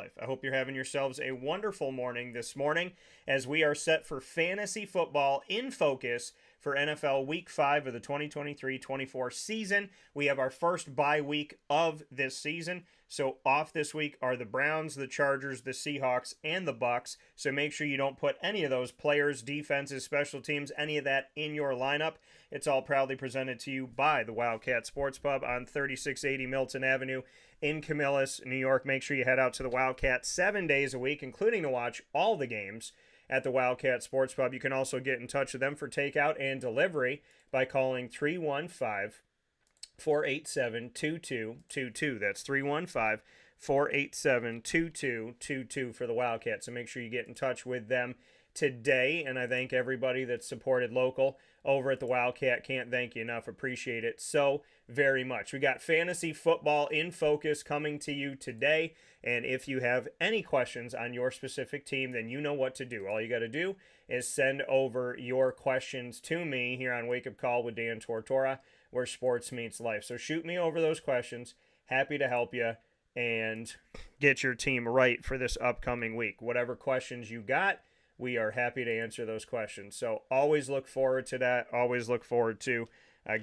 life. I hope you're having yourselves a wonderful morning this morning as we are set for fantasy football in focus for NFL Week 5 of the 2023-24 season. We have our first bye week of this season. So off this week are the Browns, the Chargers, the Seahawks, and the Bucks. So make sure you don't put any of those players, defenses, special teams, any of that in your lineup. It's all proudly presented to you by the Wildcat Sports Pub on 3680 Milton Avenue in Camillus, New York. Make sure you head out to the Wildcat 7 days a week, including to watch all the games at the Wildcat Sports Pub. You can also get in touch with them for takeout and delivery by calling 315-487-2222. That's 315-487-2222 for the Wildcat. So make sure you get in touch with them today. And I thank everybody that's supported local over at the Wildcat. Can't thank you enough. Appreciate it so very much. We got fantasy football in focus coming to you today. And if you have any questions on your specific team, then you know what to do. All you got to do is send over your questions to me here on Wake Up Call with Dan Tortora, where sports meets life. So shoot me over those questions. Happy to help you and get your team right for this upcoming week. Whatever questions you got, we are happy to answer those questions. So always look forward to that. Always look forward to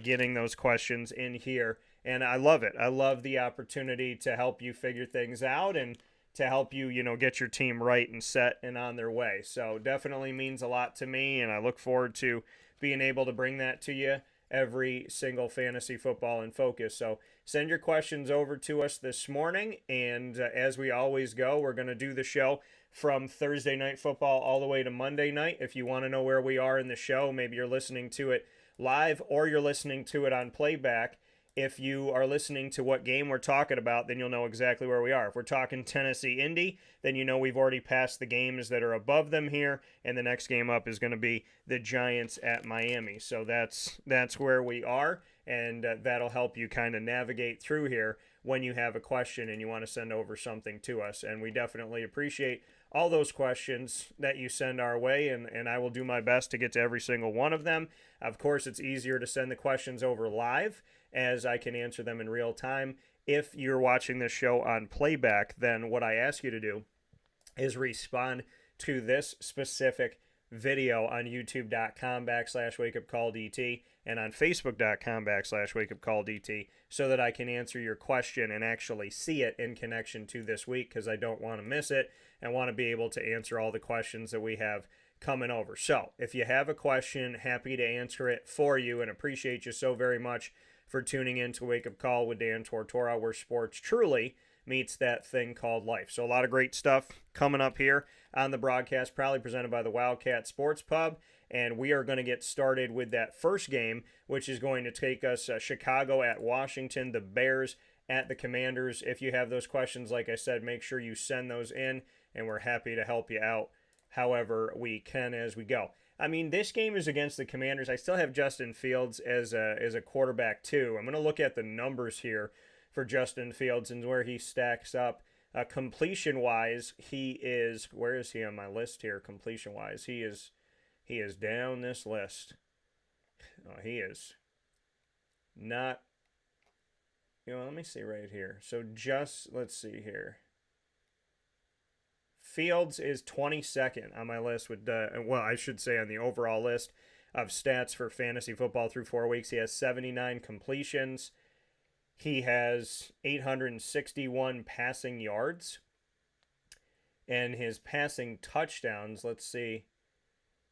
getting those questions in here. And I love it. I love the opportunity to help you figure things out and to help you, get your team right and set and on their way. So definitely means a lot to me, and I look forward to being able to bring that to you every single fantasy football in focus. So send your questions over to us this morning, and as we always go, we're going to do the show from Thursday night football all the way to Monday night. If you want to know where we are in the show, maybe you're listening to it live or you're listening to it on playback. If you are listening to what game we're talking about, then you'll know exactly where we are. If we're talking Tennessee Indy, then you know we've already passed the games that are above them here, and the next game up is going to be the Giants at Miami. So that's where we are, and that'll help you kind of navigate through here when you have a question and you want to send over something to us. And we definitely appreciate all those questions that you send our way, and I will do my best to get to every single one of them. Of course, it's easier to send the questions over live, as I can answer them in real time. If you're watching this show on playback, then what I ask you to do is respond to this specific video on youtube.com/wakeupcalldt and on facebook.com/wakeupcalldt so that I can answer your question and actually see it in connection to this week, because I don't want to miss it and want to be able to answer all the questions that we have coming over. So if you have a question, happy to answer it for you, and appreciate you so very much for tuning in to Wake Up Call with Dan Tortora, where sports truly meets that thing called life. So a lot of great stuff coming up here on the broadcast, proudly presented by the Wildcat Sports Pub. And we are going to get started with that first game, which is going to take us Chicago at Washington, the Bears at the Commanders. If you have those questions, like I said, make sure you send those in, and we're happy to help you out however we can as we go. I mean, this game is against the Commanders. I still have Justin Fields as a quarterback too. I'm going to look at the numbers here for Justin Fields and where he stacks up. Completion-wise, he is, where is he on my list here completion-wise? He is down this list. Oh, he is not, let me see right here. So let's see here. Fields is 22nd on my list with, I should say on the overall list of stats for fantasy football through 4 weeks. He has 79 completions. He has 861 passing yards. And his passing touchdowns, let's see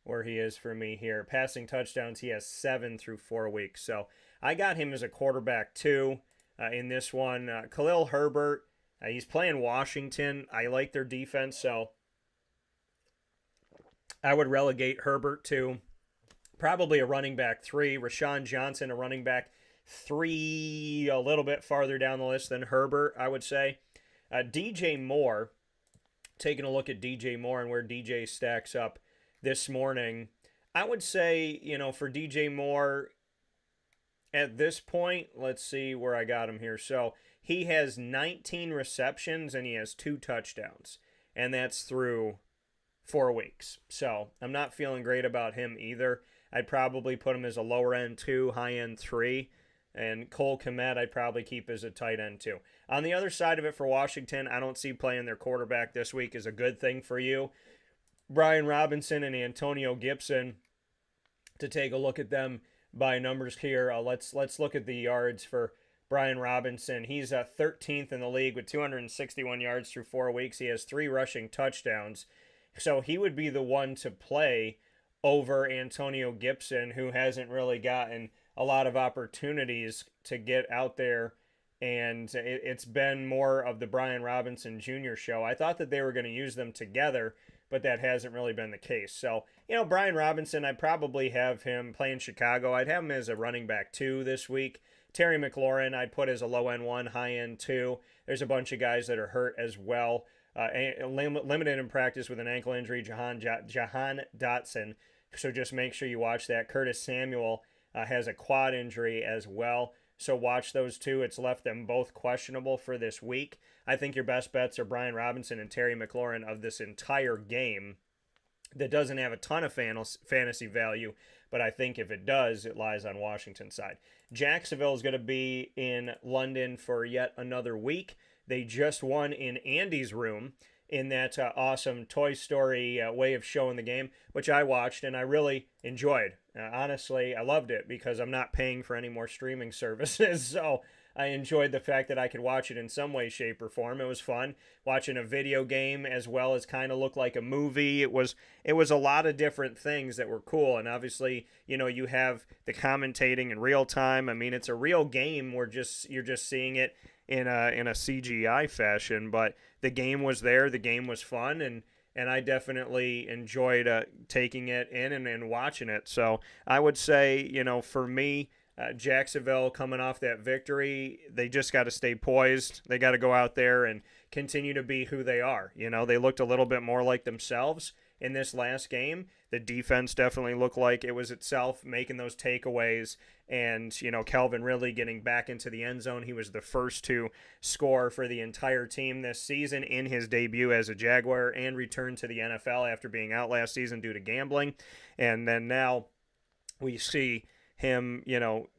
where he is for me here. Passing touchdowns, he has 7 through 4 weeks. So I got him as a quarterback too in this one. Khalil Herbert, he's playing Washington. I like their defense, so I would relegate Herbert to probably a running back 3. Rashawn Johnson, a running back 3, a little bit farther down the list than Herbert, I would say. DJ Moore, taking a look at DJ Moore and where DJ stacks up this morning, I would say, for DJ Moore, at this point, let's see where I got him here. So he has 19 receptions and he has 2 touchdowns, and that's through 4 weeks. So I'm not feeling great about him either. I'd probably put him as a lower end 2, high end 3. And Cole Kmet I'd probably keep as a tight end too. On the other side of it for Washington, I don't see playing their quarterback this week is a good thing for you. Brian Robinson and Antonio Gibson, to take a look at them by numbers here. Let's look at the yards for Brian Robinson. He's 13th in the league with 261 yards through 4 weeks. He has 3 rushing touchdowns. So he would be the one to play over Antonio Gibson, who hasn't really gotten a lot of opportunities to get out there. And it's been more of the Brian Robinson Jr. show. I thought that they were going to use them together, but that hasn't really been the case. So, Brian Robinson, I'd probably have him play in Chicago. I'd have him as a running back 2 this week. Terry McLaurin, I'd put as a low-end 1, high-end 2. There's a bunch of guys that are hurt as well. Limited in practice with an ankle injury, Jahan Dotson. So just make sure you watch that. Curtis Samuel has a quad injury as well. So watch those two. It's left them both questionable for this week. I think your best bets are Brian Robinson and Terry McLaurin of this entire game. That doesn't have a ton of fantasy value, but I think if it does, it lies on Washington's side. Jacksonville is going to be in London for yet another week. They just won in Andy's room in that awesome Toy Story way of showing the game, which I watched and I really enjoyed. Honestly, I loved it because I'm not paying for any more streaming services, so I enjoyed the fact that I could watch it in some way, shape, or form. It was fun watching a video game as well as kind of look like a movie. It was a lot of different things that were cool, and obviously, you have the commentating in real time. I mean, it's a real game. You're just seeing it in a CGI fashion, but the game was there. The game was fun, and I definitely enjoyed taking it in and watching it. So I would say, for me, Jacksonville coming off that victory, they just got to stay poised. They got to go out there and continue to be who they are. They looked a little bit more like themselves in this last game. The defense definitely looked like it was itself, making those takeaways. And, Calvin Ridley getting back into the end zone. He was the first to score for the entire team this season in his debut as a Jaguar and returned to the NFL after being out last season due to gambling. And then now we see him,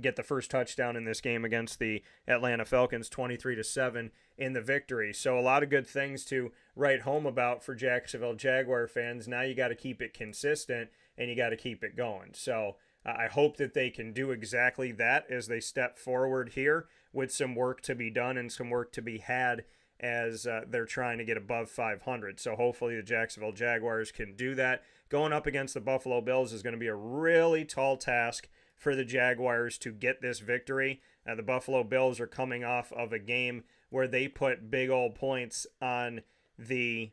get the first touchdown in this game against the Atlanta Falcons, 23-7 in the victory. So a lot of good things to write home about for Jacksonville Jaguar fans. Now you got to keep it consistent and you got to keep it going. So I hope that they can do exactly that as they step forward here with some work to be done and some work to be had as they're trying to get above 500. So hopefully the Jacksonville Jaguars can do that. Going up against the Buffalo Bills is going to be a really tall task for the Jaguars to get this victory. The Buffalo Bills are coming off of a game where they put big old points on the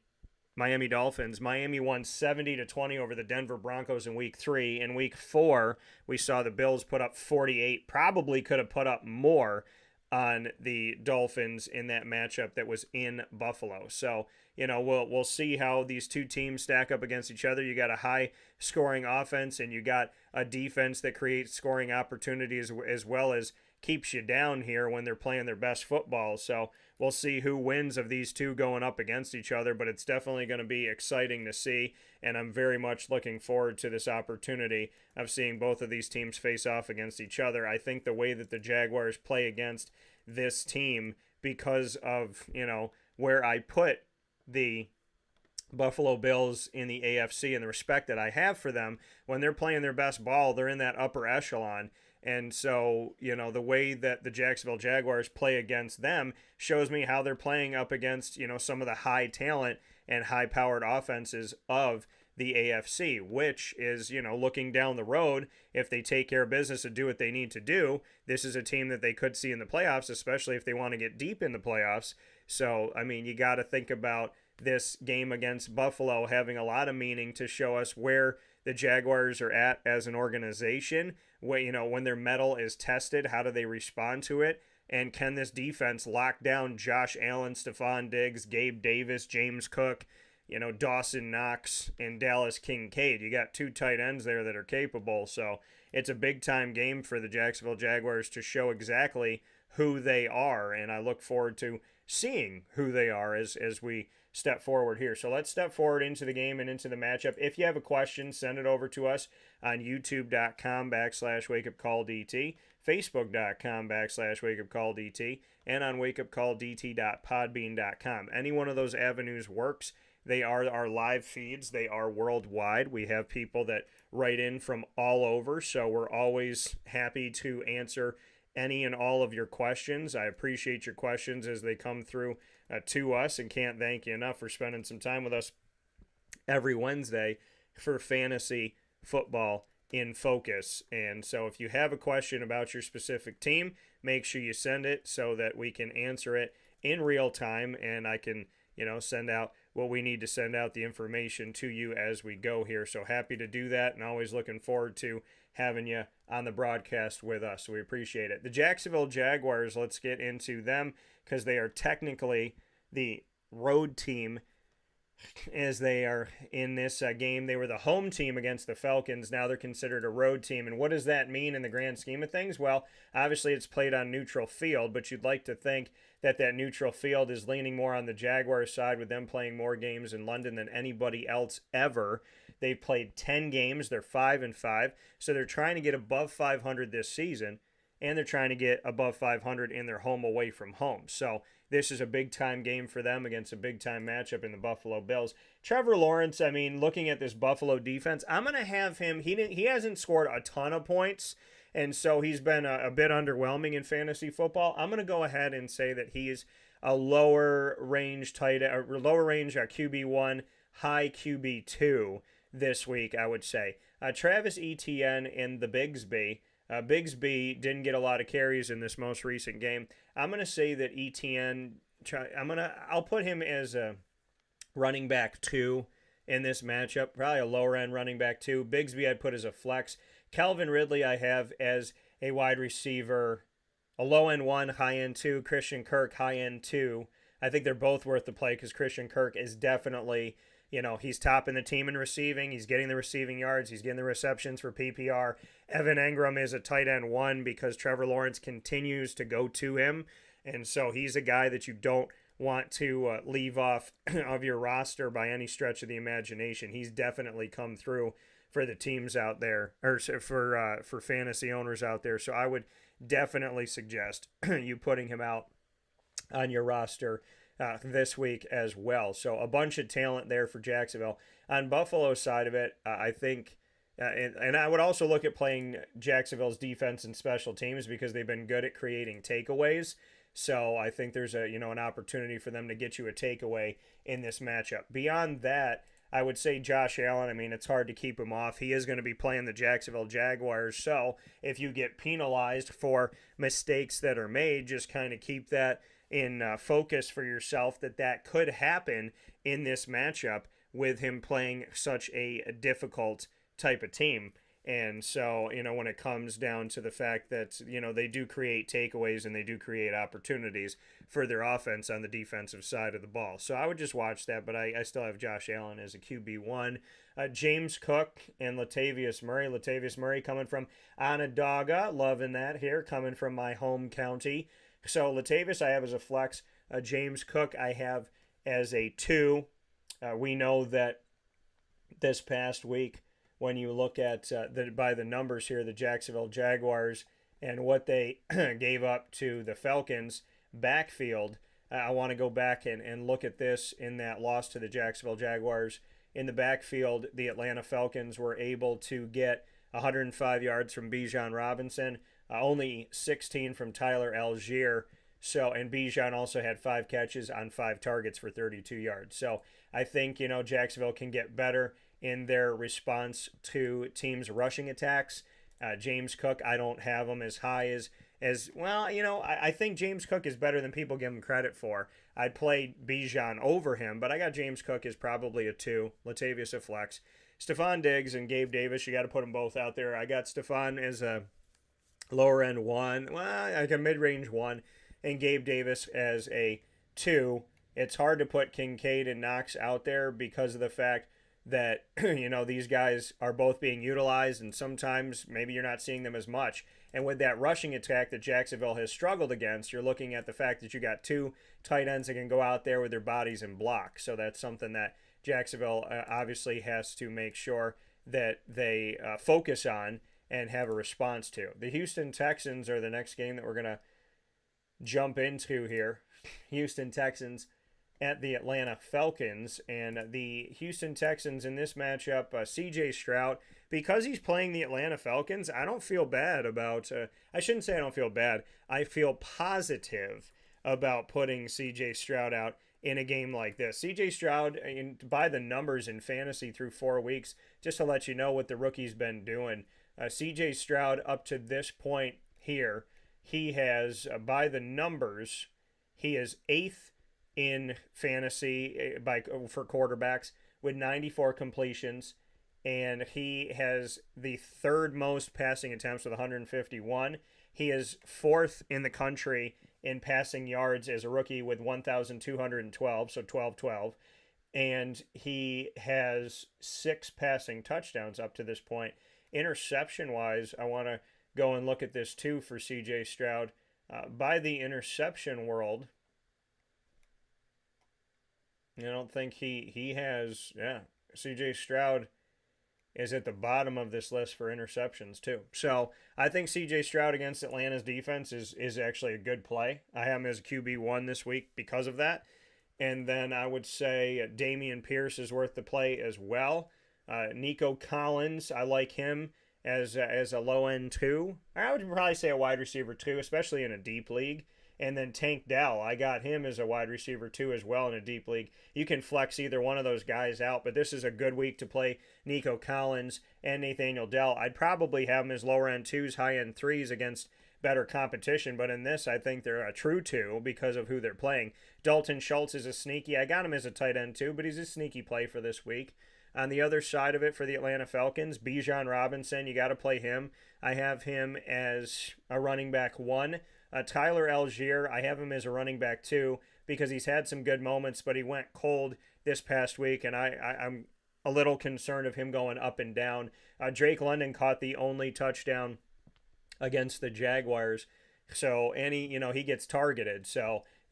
Miami Dolphins. Miami won 70-20 over the Denver Broncos in week 3. In week 4, we saw the Bills put up 48. Probably could have put up more on the Dolphins in that matchup that was in Buffalo. So, we'll see how these two teams stack up against each other. You got a high scoring offense and you got a defense that creates scoring opportunities as well as keeps you down here when they're playing their best football. So we'll see who wins of these two going up against each other, but it's definitely going to be exciting to see, and I'm very much looking forward to this opportunity of seeing both of these teams face off against each other. I think the way that the Jaguars play against this team, because of, where I put the Buffalo Bills in the AFC and the respect that I have for them, when they're playing their best ball, they're in that upper echelon. And so, the way that the Jacksonville Jaguars play against them shows me how they're playing up against, some of the high talent and high-powered offenses of the AFC, which is, looking down the road, if they take care of business and do what they need to do, this is a team that they could see in the playoffs, especially if they want to get deep in the playoffs. So, I mean, you got to think about this game against Buffalo having a lot of meaning to show us where the Jaguars are at as an organization. When their mettle is tested, how do they respond to it? And can this defense lock down Josh Allen, Stephon Diggs, Gabe Davis, James Cook, Dawson Knox, and Dallas Kincaid? You got two tight ends there that are capable. So it's a big-time game for the Jacksonville Jaguars to show exactly who they are. And I look forward to seeing who they are as we step forward here. So let's step forward into the game and into the matchup. If you have a question, send it over to us on youtube.com/wakeupcalldt, facebook.com/wakeupcalldt, and on wakeupcalldt.podbean.com. Any one of those avenues works. They are our live feeds. They are worldwide. We have people that write in from all over, so we're always happy to answer any and all of your questions. I appreciate your questions as they come through to us, and can't thank you enough for spending some time with us every Wednesday for Fantasy Football in Focus. And so if you have a question about your specific team, make sure you send it so that we can answer it in real time, and I can send out what we need to send out, the information to you as we go here. So happy to do that, and always looking forward to having you on the broadcast with us. We appreciate it. The Jacksonville Jaguars, let's get into them because they are technically the road team as they are in this game. They were the home team against the Falcons. Now they're considered a road team. And what does that mean in the grand scheme of things? Well, obviously it's played on neutral field, but you'd like to think that neutral field is leaning more on the Jaguars side, with them playing more games in London than anybody else ever. They've played 10 games. They're 5-5. So they're trying to get above 500 this season, and they're trying to get above 500 in their home away from home. So this is a big-time game for them against a big-time matchup in the Buffalo Bills. Trevor Lawrence, I mean, looking at this Buffalo defense, I'm going to have him. He hasn't scored a ton of points, and so he's been a bit underwhelming in fantasy football. I'm going to go ahead and say that he's a lower range QB1, high QB2 this week, I would say. Travis Etienne and the Bigsby. Bigsby didn't get a lot of carries in this most recent game. I'm going to say that Etienne, I'll put him as a running back 2 in this matchup, probably a lower end running back 2. Bigsby I'd put as a flex. Calvin Ridley I have as a wide receiver, a low end 1, high end 2. Christian Kirk, high end 2. I think they're both worth the play because Christian Kirk is definitely, he's topping the team in receiving. He's getting the receiving yards. He's getting the receptions for PPR. Evan Engram is a tight end 1 because Trevor Lawrence continues to go to him. And so he's a guy that you don't want to leave off of your roster by any stretch of the imagination. He's definitely come through for the teams out there, or for fantasy owners out there. So I would definitely suggest you putting him out on your roster this week as well. So a bunch of talent there for Jacksonville. On Buffalo's side of it, I think, and I would also look at playing Jacksonville's defense and special teams because they've been good at creating takeaways. So I think there's an opportunity for them to get you a takeaway in this matchup. Beyond that, I would say Josh Allen. I mean, it's hard to keep him off. He is going to be playing the Jacksonville Jaguars. So if you get penalized for mistakes that are made, just kind of keep that in focus for yourself, that could happen in this matchup with him playing such a difficult type of team. And so, when it comes down to the fact that, they do create takeaways and they do create opportunities for their offense on the defensive side of the ball. So I would just watch that, but I still have Josh Allen as a QB1. James Cook and Latavius Murray. Latavius Murray coming from Onondaga. Loving that here, coming from my home county. So Latavius I have as a flex. James Cook I have as a 2. We know that this past week, when you look at by the numbers here, the Jacksonville Jaguars and what they gave up to the Falcons backfield, I want to go back and look at this in that loss to the Jacksonville Jaguars. In the backfield, the Atlanta Falcons were able to get 105 yards from Bijan Robinson, only 16 from Tyler Algier. So, and Bijan also had 5 catches on 5 targets for 32 yards. So I think, Jacksonville can get better in their response to teams' rushing attacks. James Cook, I don't have him as high as well. I think James Cook is better than people give him credit for. I'd play Bijan over him, but I got James Cook as probably a 2. Latavius a flex. Stephon Diggs and Gabe Davis, you got to put them both out there. I got Stephon as a lower end 1, like a mid-range 1, and Gabe Davis as a 2. It's hard to put Kincaid and Knox out there because of the fact that these guys are both being utilized, and sometimes maybe you're not seeing them as much. And with that rushing attack that Jacksonville has struggled against, you're looking at the fact that you got two tight ends that can go out there with their bodies and block. So that's something that Jacksonville obviously has to make sure that they focus on and have a response to. The Houston Texans are the next game that we're going to jump into here. Houston Texans at the Atlanta Falcons, and the Houston Texans in this matchup, CJ Stroud, because he's playing the Atlanta Falcons, I don't feel bad about, I shouldn't say I don't feel bad, I feel positive about putting CJ Stroud out in a game like this. CJ Stroud, by the numbers in fantasy through 4 weeks, just to let you know what the rookie's been doing, CJ Stroud up to this point here, he has, by the numbers, he is 8th in fantasy for quarterbacks with 94 completions, and he has the third most passing attempts with 151. He is 4th in the country in passing yards as a rookie with 1,212, so 12-12, and he has 6 passing touchdowns up to this point. Interception-wise, I want to go and look at this too for CJ Stroud. By the interception world, I don't think he has, CJ Stroud is at the bottom of this list for interceptions too. So I think CJ Stroud against Atlanta's defense is actually a good play. I have him as a QB1 this week because of that. And then I would say Dameon Pierce is worth the play as well. Nico Collins, I like him as a low end 2. I would probably say a wide receiver 2, especially in a deep league. And then Tank Dell, I got him as a wide receiver 2 as well in a deep league. You can flex either one of those guys out, but this is a good week to play Nico Collins and Nathaniel Dell. I'd probably have them as lower end 2s, high end 3s against better competition, but in this I think they're a true 2 because of who they're playing. Dalton Schultz is a sneaky. I got him as a tight end 2, but he's a sneaky play for this week. On the other side of it for the Atlanta Falcons, Bijan Robinson, you got to play him. I have him as a running back 1. Tyler Algier, I have him as a running back 2 because he's had some good moments, but he went cold this past week, and I'm a little concerned of him going up and down. Drake London caught the only touchdown against the Jaguars, so he gets targeted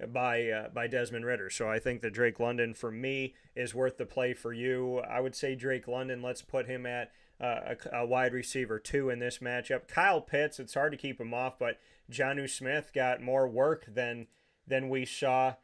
by Desmond Ridder. So I think that Drake London for me is worth the play for you. I would say Drake London, let's put him at a wide receiver 2 in this matchup. Kyle Pitts, it's hard to keep him off, but Jonnu Smith got more work than we saw,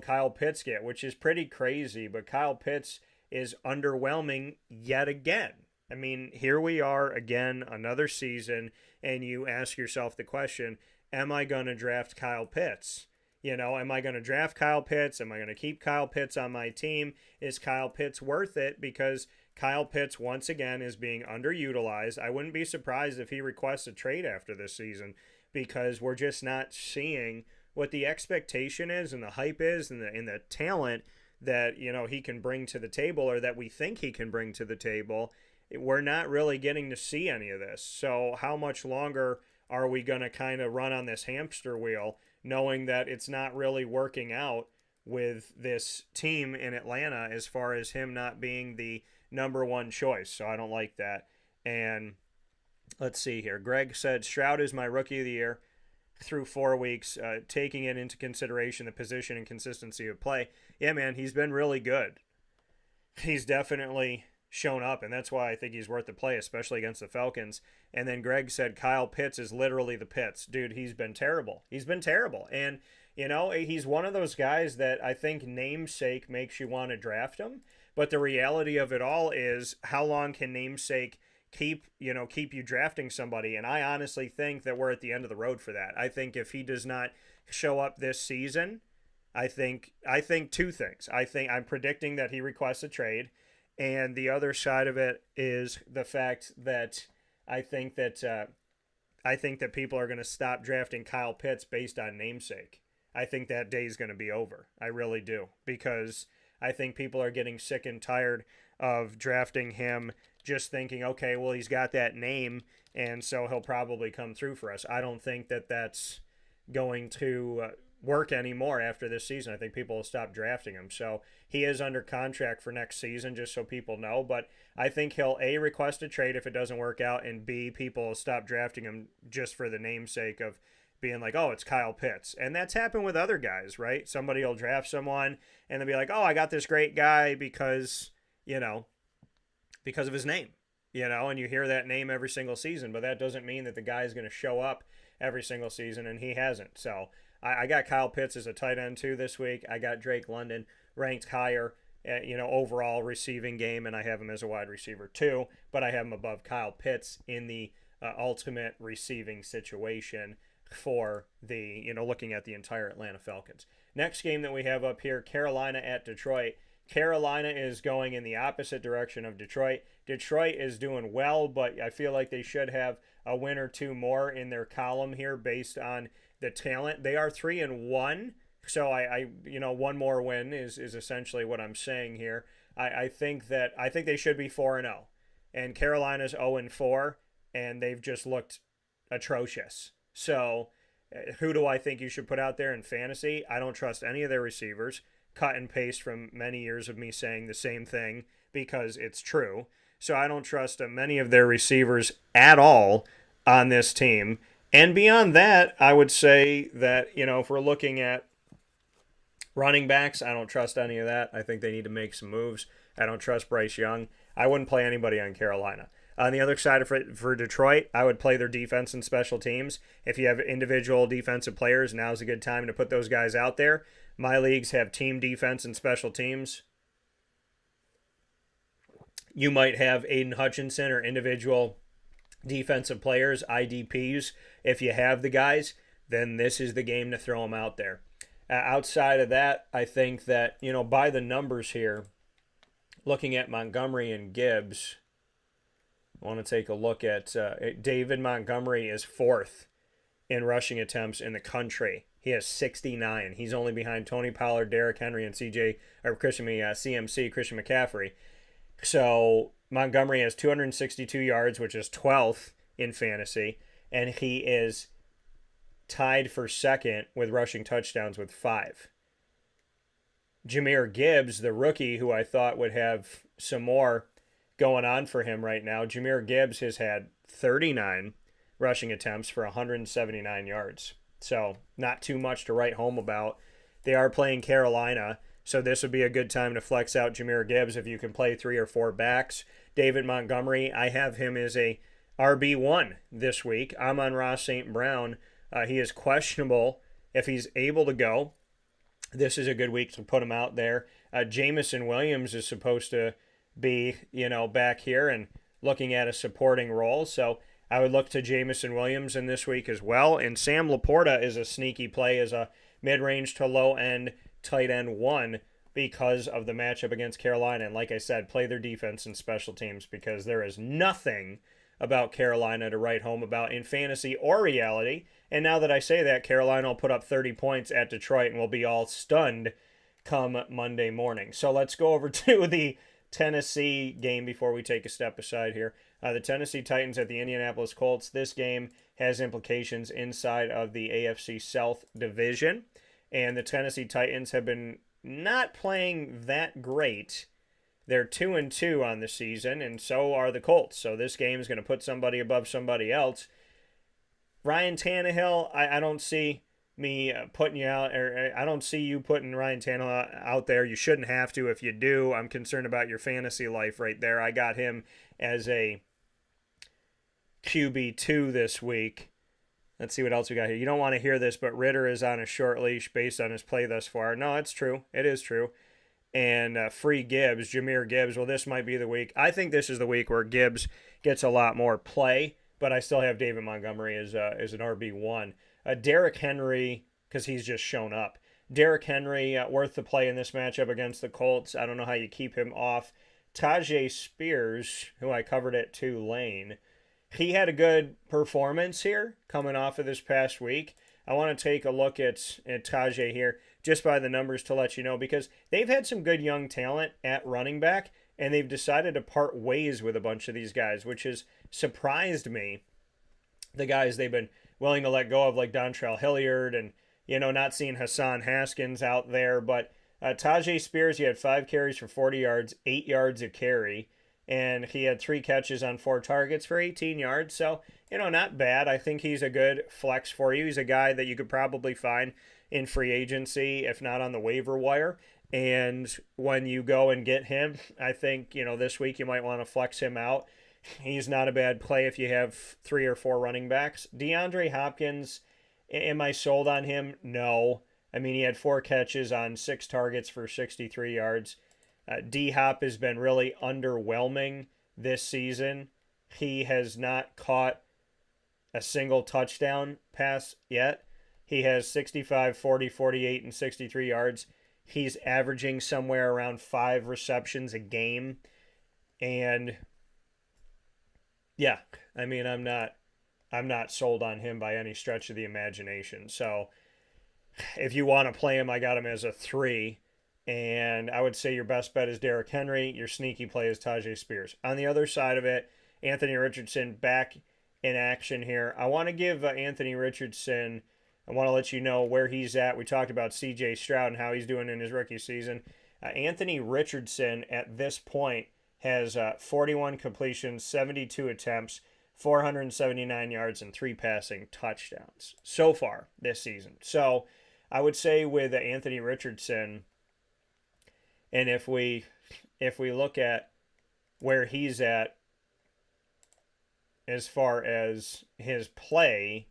Kyle Pitts get, which is pretty crazy. But Kyle Pitts is underwhelming yet again. I mean, here we are again, another season, and you ask yourself the question, am I going to draft Kyle Pitts? Am I going to draft Kyle Pitts? Am I going to keep Kyle Pitts on my team? Is Kyle Pitts worth it? Because Kyle Pitts, once again, is being underutilized. I wouldn't be surprised if he requests a trade after this season because we're just not seeing what the expectation is and the hype is and the talent that, he can bring to the table or that we think he can bring to the table. We're not really getting to see any of this. So how much longer are we going to kind of run on this hamster wheel knowing that it's not really working out with this team in Atlanta as far as him not being the number 1 choice? So I don't like that. And let's see here. Greg said, Stroud is my rookie of the year through 4 weeks, taking it into consideration the position and consistency of play. Yeah, man, he's been really good. He's definitely shown up, and that's why I think he's worth the play, especially against the Falcons. And then Greg said Kyle Pitts is literally the Pitts. Dude, he's been terrible. He's been terrible. And, he's one of those guys that I think namesake makes you want to draft him. But the reality of it all is how long can namesake keep you drafting somebody? And I honestly think that we're at the end of the road for that. I think if he does not show up this season, I think 2 things. I'm predicting that he requests a trade. And the other side of it is the fact that I think that people are going to stop drafting Kyle Pitts based on namesake. I think that day is going to be over. I really do. Because I think people are getting sick and tired of drafting him just thinking, okay, well, he's got that name, and so he'll probably come through for us. I don't think that that's going to work anymore after this season. I think people will stop drafting him. So he is under contract for next season, just so people know. But I think he'll A, request a trade if it doesn't work out, and B, people will stop drafting him just for the namesake of being like, oh, it's Kyle Pitts. And that's happened with other guys, right? Somebody will draft someone and they'll be like, oh, I got this great guy because, because of his name, and you hear that name every single season, but that doesn't mean that the guy is going to show up every single season, and he hasn't. So I got Kyle Pitts as a tight end too this week. I got Drake London ranked higher, overall receiving game, and I have him as a wide receiver too, but I have him above Kyle Pitts in the ultimate receiving situation for the, looking at the entire Atlanta Falcons. Next game that we have up here, Carolina at Detroit. Carolina is going in the opposite direction of Detroit. Detroit is doing well, but I feel like they should have a win or two more in their column here based on the talent. They are 3-1, so I one more win is essentially what I'm saying here. I think they should be 4-0, and Carolina's 0-4, and they've just looked atrocious. So who do I think you should put out there in fantasy? I don't trust any of their receivers. Cut and paste from many years of me saying the same thing because it's true. So I don't trust many of their receivers at all on this team. And beyond that, I would say that, if we're looking at running backs, I don't trust any of that. I think they need to make some moves. I don't trust Bryce Young. I wouldn't play anybody on Carolina. On the other side for Detroit, I would play their defense and special teams. If you have individual defensive players, now's a good time to put those guys out there. My leagues have team defense and special teams. You might have Aiden Hutchinson or individual defensive players, IDPs. If you have the guys, then this is the game to throw them out there. Outside of that, I think that, by the numbers here, looking at Montgomery and Gibbs, I want to take a look at David Montgomery is 4th in rushing attempts in the country. He has 69. He's only behind Tony Pollard, Derrick Henry, and CMC, Christian McCaffrey. So Montgomery has 262 yards, which is 12th in fantasy, and he is tied for second with rushing touchdowns with 5. Jahmyr Gibbs, the rookie, who I thought would have some more going on for him right now, Jahmyr Gibbs has had 39 rushing attempts for 179 yards. So not too much to write home about. They are playing Carolina, so this would be a good time to flex out Jahmyr Gibbs if you can play 3 or 4 backs. David Montgomery, I have him as a RB1 this week. I'm on Ross St. Brown. He is questionable if he's able to go. This is a good week to put him out there. Jamison Williams is supposed to be, back here and looking at a supporting role. So I would look to Jamison Williams in this week as well. And Sam Laporta is a sneaky play as a mid-range to low-end tight end 1 because of the matchup against Carolina. And like I said, play their defense and special teams because there is nothing about Carolina to write home about in fantasy or reality. And now that I say that, Carolina will put up 30 points at Detroit and will be all stunned come Monday morning. So let's go over to the Tennessee game before we take a step aside here. The Tennessee Titans at the Indianapolis Colts. This game has implications inside of the AFC South division. And the Tennessee Titans have been not playing that great. They're 2-2 on the season, and so are the Colts. So this game is going to put somebody above somebody else. Ryan Tannehill, I don't see me putting you out, or I don't see you putting Ryan Tannehill out there. You shouldn't have to. If you do, I'm concerned about your fantasy life right there. I got him as a QB2 this week. Let's see what else we got here. You don't want to hear this, but Ritter is on a short leash based on his play thus far. No, it's true. It is true. And free Gibbs, Jahmyr Gibbs. Well, this might be the week. I think this is the week where Gibbs gets a lot more play, but I still have David Montgomery as an RB1. Derrick Henry, because he's just shown up. Derrick Henry, worth the play in this matchup against the Colts. I don't know how you keep him off. Tajay Spears, who I covered at Tulane, he had a good performance here coming off of this past week. I want to take a look at Tajay here just by the numbers to let you know, because they've had some good young talent at running back, and they've decided to part ways with a bunch of these guys, which has surprised me. The guys they've been willing to let go of, like Dontrell Hilliard and, not seeing Hassan Haskins out there, but Tajay Spears, he had 5 carries for 40 yards, 8 yards a carry, and he had 3 catches on 4 targets for 18 yards. So, not bad. I think he's a good flex for you. He's a guy that you could probably find in free agency, if not on the waiver wire. And when you go and get him, I think, this week you might want to flex him out. He's not a bad play if you have 3 or 4 running backs. DeAndre Hopkins, am I sold on him? No. I mean, he had 4 catches on 6 targets for 63 yards. D-Hop has been really underwhelming this season. He has not caught a single touchdown pass yet. He has 65, 40, 48, and 63 yards. He's averaging somewhere around 5 receptions a game. And yeah, I mean, I'm not sold on him by any stretch of the imagination. So if you want to play him, I got him as a 3. And I would say your best bet is Derrick Henry. Your sneaky play is Tajay Spears. On the other side of it, Anthony Richardson back in action here. I want to give Anthony Richardson, I want to let you know where he's at. We talked about C.J. Stroud and how he's doing in his rookie season. Anthony Richardson at this point has 41 completions, 72 attempts, 479 yards, and 3 passing touchdowns so far this season. So I would say with Anthony Richardson, and if we look at where he's at as far as his play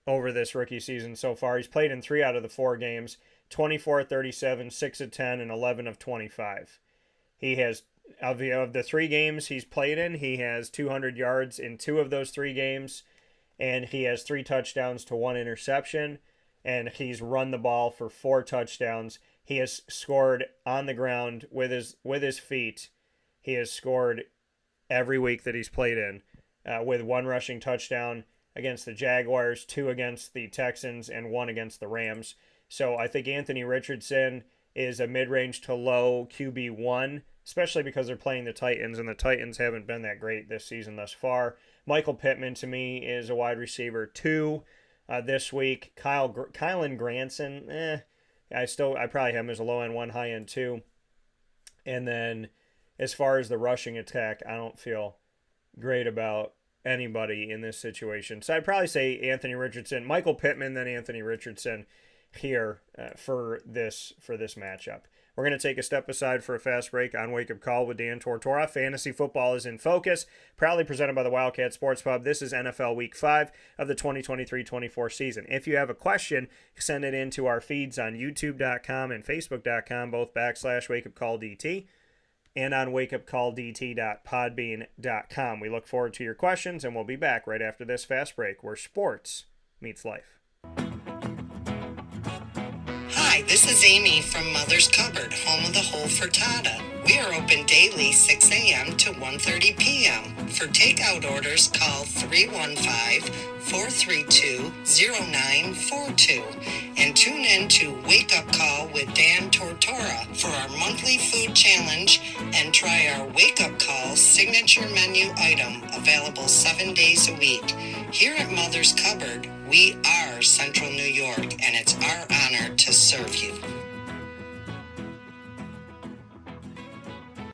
over this rookie season so far, he's played in 3 out of the 4 games, 24-37, 6-10, and 11 of 25. He has, of the 3 games he's played in, he has 200 yards in 2 of those 3 games, and he has 3 touchdowns to 1 interception, and he's run the ball for 4 touchdowns. He has scored on the ground with his feet. He has scored every week that he's played in, with 1 rushing touchdown against the Jaguars, 2 against the Texans, and 1 against the Rams. So I think Anthony Richardson is a mid-range to low QB1, especially because they're playing the Titans, and the Titans haven't been that great this season thus far. Michael Pittman, to me, is a wide receiver 2 this week. Kylan Granson, I probably have him as a low-end 1, high-end 2. And then as far as the rushing attack, I don't feel great about anybody in this situation. So I'd probably say Anthony Richardson, Michael Pittman, then Anthony Richardson here for this matchup. We're going to take a step aside for a fast break on Wake Up Call with Dan Tortora. Fantasy football is in focus, proudly presented by the Wildcat Sports Pub. This is NFL Week 5 of the 2023-24 season. If you have a question, send it in to our feeds on youtube.com and facebook.com, both /WakeUpCallDT, and on wakeupcalldt.podbean.com. We look forward to your questions, and we'll be back right after this fast break where sports meets life. Hi, this is Amy from Mother's Cupboard, home of the Whole Frittata. We are open daily 6 a.m. to 1:30 p.m. For takeout orders, call 315-432-0942 and tune in to Wake Up Call with Dan Tortora for our monthly food challenge and try our Wake Up Call signature menu item available 7 days a week. Here at Mother's Cupboard, we are Central New York, and it's our honor to serve you.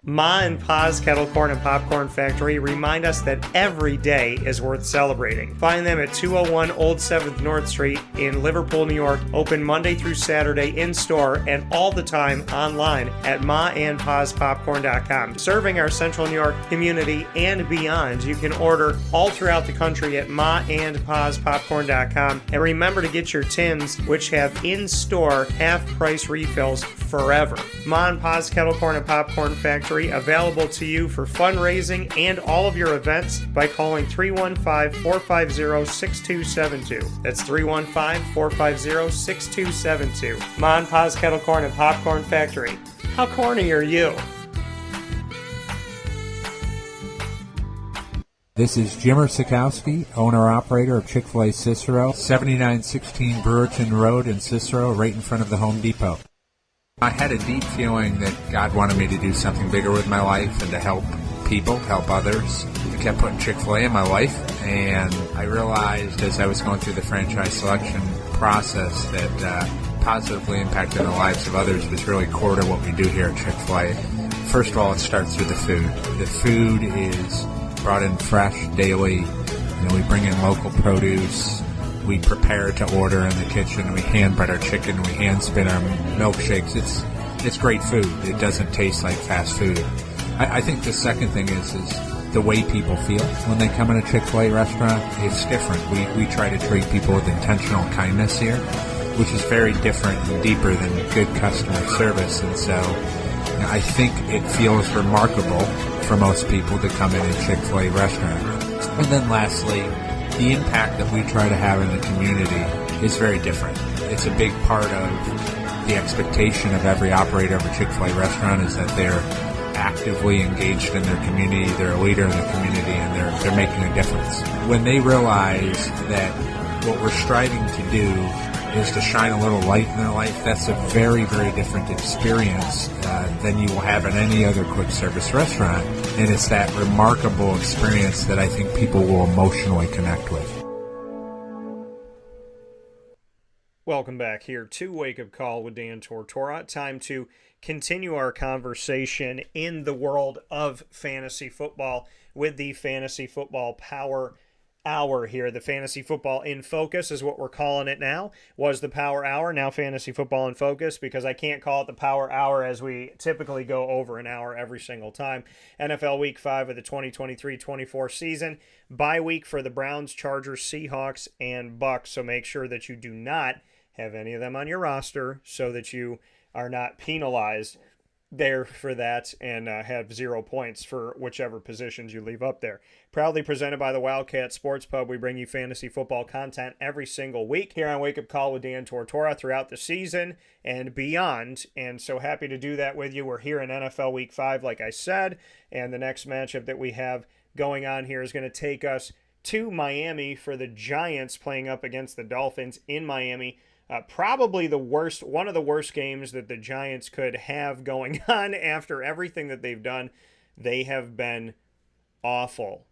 Ma and Pa's Kettle Corn and Popcorn Factory remind us that every day is worth celebrating. Find them at 201 Old 7th North Street in Liverpool, New York. Open Monday through Saturday in-store and all the time online at maandpaspopcorn.com. Serving our Central New York community and beyond, you can order all throughout the country at maandpaspopcorn.com. And remember to get your tins, which have in-store half-price refills forever. Ma and Pa's Kettle Corn and Popcorn Factory, available to you for fundraising and all of your events by calling 315-450-6272. That's 315-450-6272. Ma and Pa's Kettle Corn and Popcorn Factory. How corny are you? This is Jimmer Sikowski, owner-operator of Chick-fil-A Cicero, 7916 Brewerton Road in Cicero, right in front of the Home Depot. I had a deep feeling that God wanted me to do something bigger with my life and to help people, help others. I kept putting Chick-fil-A in my life, and I realized as I was going through the franchise selection process that positively impacting the lives of others was really core to what we do here at Chick-fil-A. First of all, it starts with the food. The food is brought in fresh daily. We bring in local produce. We prepare to order in the kitchen. We hand bread our chicken. We hand spin our milkshakes. It's great food. It doesn't taste like fast food. I think the second thing is the way people feel when they come in a Chick-fil-A restaurant. It's different. We try to treat people with intentional kindness here, which is very different and deeper than good customer service. And so I think it feels remarkable for most people to come in a Chick-fil-A restaurant. And then lastly, the impact that we try to have in the community is very different. It's a big part of the expectation of every operator of a Chick-fil-A restaurant is that they're actively engaged in their community, they're a leader in the community, and they're making a difference. When they realize that what we're striving to do is to shine a little light in their life, that's a very, very different experience than you will have in any other quick service restaurant. And it's that remarkable experience that I think people will emotionally connect with. Welcome back here to Wake Up Call with Dan Tortora. Time to continue our conversation in the world of fantasy football with the Fantasy Football Power Hour here. The Fantasy Football in Focus is what we're calling it now. Was the Power Hour, now Fantasy Football in Focus, because I can't call it the Power Hour as we typically go over an hour every single time. NFL Week 5 of the 2023-24 season. Bye week for the Browns, Chargers, Seahawks, and Bucks. So make sure that you do not have any of them on your roster so that you are not penalized there for that and have 0 points for whichever positions you leave up there. Proudly presented by the Wildcat Sports Pub, we bring you fantasy football content every single week here on Wake Up Call with Dan Tortora throughout the season and beyond. And so happy to do that with you. We're here in NFL Week 5, like I said, and the next matchup that we have going on here is going to take us to Miami for the Giants playing up against the Dolphins in Miami. Probably one of the worst games that the Giants could have going on after everything that they've done. They have been awful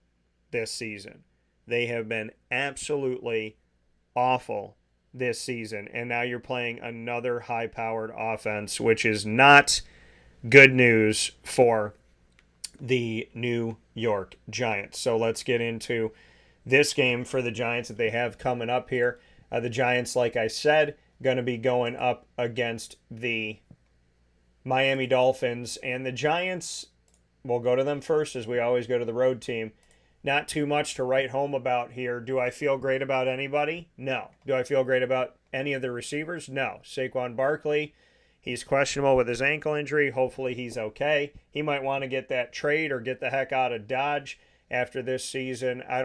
this season. They have been absolutely awful this season. And now you're playing another high-powered offense, which is not good news for the New York Giants. So let's get into this game for the Giants that they have coming up here. The Giants, like I said, going to be going up against the Miami Dolphins. And the Giants, we'll go to them first as we always go to the road team. Not too much to write home about here. Do I feel great about anybody? No. Do I feel great about any of the receivers? No. Saquon Barkley, he's questionable with his ankle injury. Hopefully he's okay. He might want to get that trade or get the heck out of Dodge after this season. I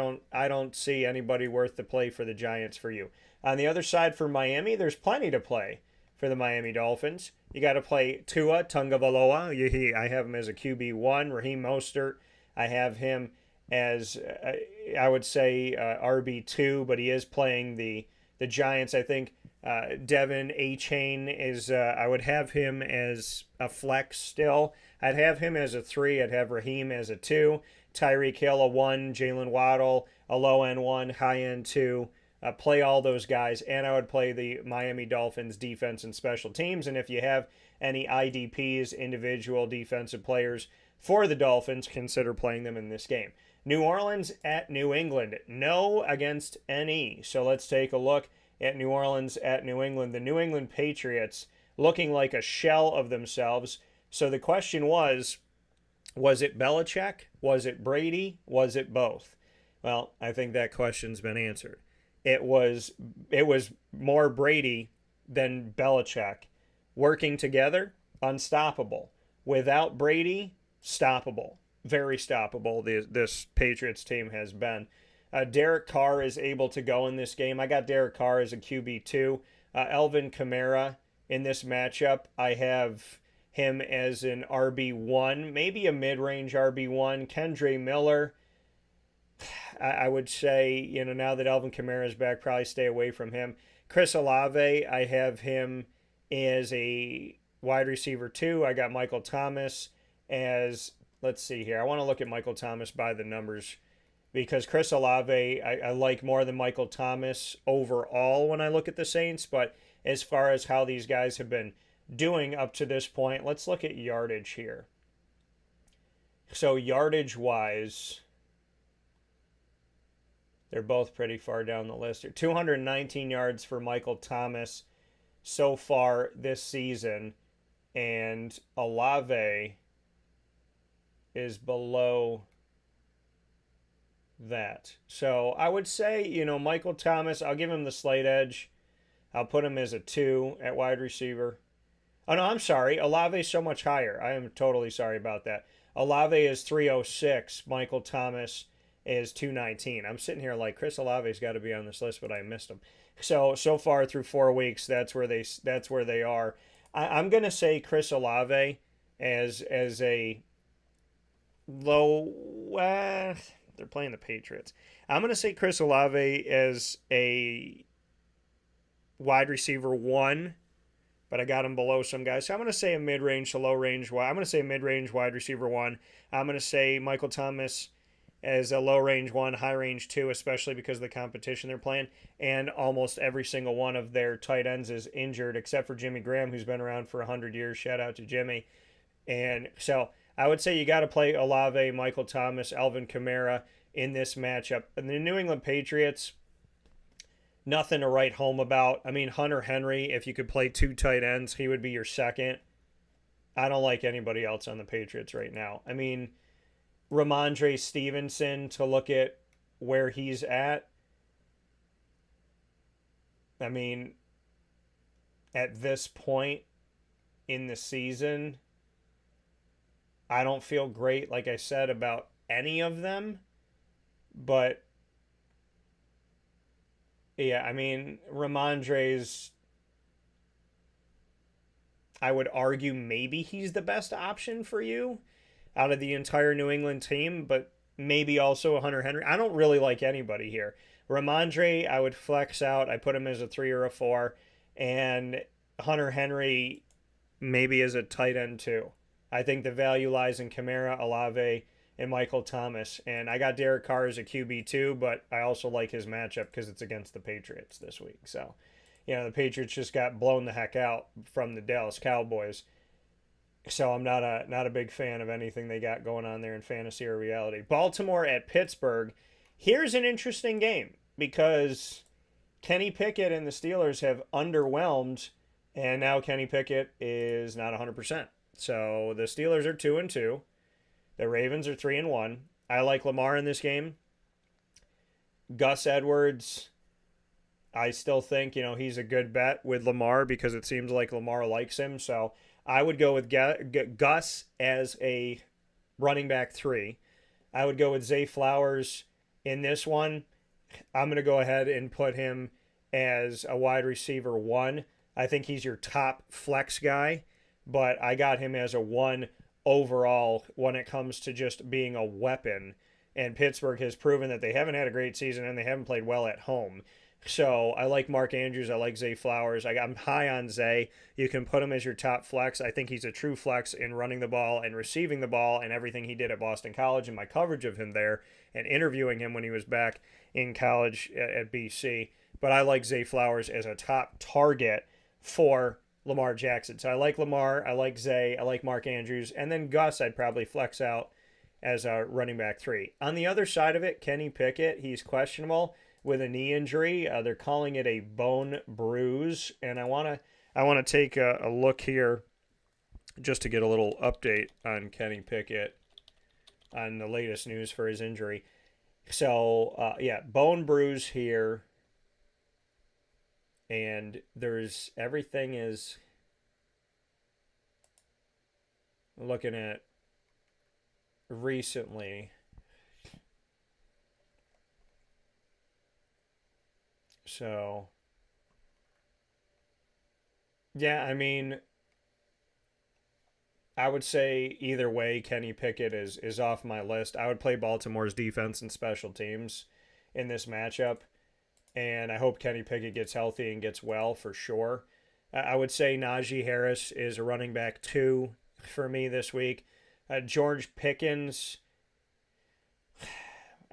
don't see anybody worth the play for the Giants for you. On the other side for Miami, there's plenty to play for the Miami Dolphins. You got to play Tua Tagovailoa. I have him as a QB1. Raheem Mostert, I have him as, I would say, RB2, but he is playing the Giants. I think Devin A-Chain is, I would have him as a flex still. I'd have him as a 3. I'd have Raheem as a 2. Tyreek Hill a 1. Jalen Waddle a low-end 1, high-end 2. Play all those guys, and I would play the Miami Dolphins defense and special teams. And if you have any IDPs, individual defensive players for the Dolphins, consider playing them in this game. New Orleans at New England. No against any. So let's take a look at New Orleans at New England. The New England Patriots looking like a shell of themselves. So the question was it Belichick? Was it Brady? Was it both? Well, I think that question's been answered. It was more Brady than Belichick. Working together, unstoppable. Without Brady, stoppable. Very stoppable, this Patriots team has been. Derek Carr is able to go in this game. I got Derek Carr as a QB2. Alvin Kamara in this matchup, I have him as an RB1, maybe a mid-range RB1. Kendre Miller, I would say, now that Alvin Kamara is back, probably stay away from him. Chris Olave, I have him as a wide receiver 2. I got Michael Thomas as let's see here. I want to look at Michael Thomas by the numbers because Chris Olave I like more than Michael Thomas overall when I look at the Saints. But as far as how these guys have been doing up to this point, let's look at yardage here. So yardage-wise, they're both pretty far down the list here. 219 yards for Michael Thomas so far this season, and Olave is below that. So I would say, Michael Thomas, I'll give him the slight edge. I'll put him as a 2 at wide receiver. Oh, no, I'm sorry. Olave's so much higher. I am totally sorry about that. Olave is 306. Michael Thomas is 219. I'm sitting here like Chris Olave's got to be on this list, but I missed him. So far through 4 weeks, that's where they are. I'm gonna say Chris Olave as a low. They're playing the Patriots. I'm gonna say Chris Olave as a wide receiver 1, but I got him below some guys. So I'm gonna say a mid-range to low-range. I'm gonna say mid-range wide receiver 1. I'm gonna say Michael Thomas as a low-range 1, high-range 2, especially because of the competition they're playing. And almost every single one of their tight ends is injured, except for Jimmy Graham, who's been around for 100 years. Shout out to Jimmy. And so I would say you got to play Olave, Michael Thomas, Alvin Kamara in this matchup. And the New England Patriots, nothing to write home about. I mean, Hunter Henry, if you could play 2 tight ends, he would be your second. I don't like anybody else on the Patriots right now. I mean, Ramondre Stevenson, to look at where he's at. I mean, at this point in the season, I don't feel great, like I said, about any of them. But, yeah, I mean, Ramondre's, I would argue maybe he's the best option for you out of the entire New England team, but maybe also Hunter Henry. I don't really like anybody here. Ramondre, I would flex out. I put him as a 3 or a 4. And Hunter Henry maybe as a tight end too. I think the value lies in Kamara, Olave, and Michael Thomas. And I got Derek Carr as a QB too, but I also like his matchup because it's against the Patriots this week. So, the Patriots just got blown the heck out from the Dallas Cowboys. So I'm not a big fan of anything they got going on there in fantasy or reality. Baltimore at Pittsburgh. Here's an interesting game because Kenny Pickett and the Steelers have underwhelmed, and now Kenny Pickett is not 100%. So the Steelers are 2-2. The Ravens are 3-1. I like Lamar in this game. Gus Edwards, I still think, he's a good bet with Lamar because it seems like Lamar likes him. So I would go with Gus as a running back 3. I would go with Zay Flowers in this one. I'm going to go ahead and put him as a wide receiver 1. I think he's your top flex guy, but I got him as a 1 overall when it comes to just being a weapon. And Pittsburgh has proven that they haven't had a great season and they haven't played well at home. So I like Mark Andrews. I like Zay Flowers. I'm high on Zay. You can put him as your top flex. I think he's a true flex in running the ball and receiving the ball and everything he did at Boston College and my coverage of him there and interviewing him when he was back in college at BC. But I like Zay Flowers as a top target for Lamar Jackson. So I like Lamar. I like Zay. I like Mark Andrews. And then Gus I'd probably flex out as a running back 3. On the other side of it, Kenny Pickett, he's questionable with a knee injury. They're calling it a bone bruise, and I want to take a look here just to get a little update on Kenny Pickett on the latest news for his injury. So, bone bruise here, and everything is looking at recently. So, yeah, I mean, I would say either way, Kenny Pickett is off my list. I would play Baltimore's defense and special teams in this matchup, and I hope Kenny Pickett gets healthy and gets well for sure. I would say Najee Harris is a running back 2 for me this week. George Pickens,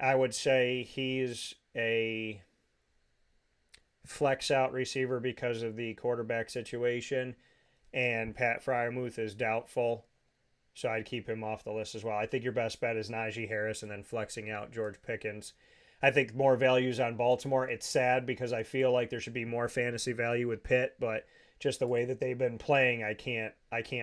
I would say he's a flex out receiver because of the quarterback situation, and Pat Freiermuth is doubtful, so I'd keep him off the list as well. I think your best bet is Najee Harris and then flexing out George Pickens. I think more values on Baltimore. It's sad because I feel like there should be more fantasy value with Pitt, but just the way that they've been playing, I can't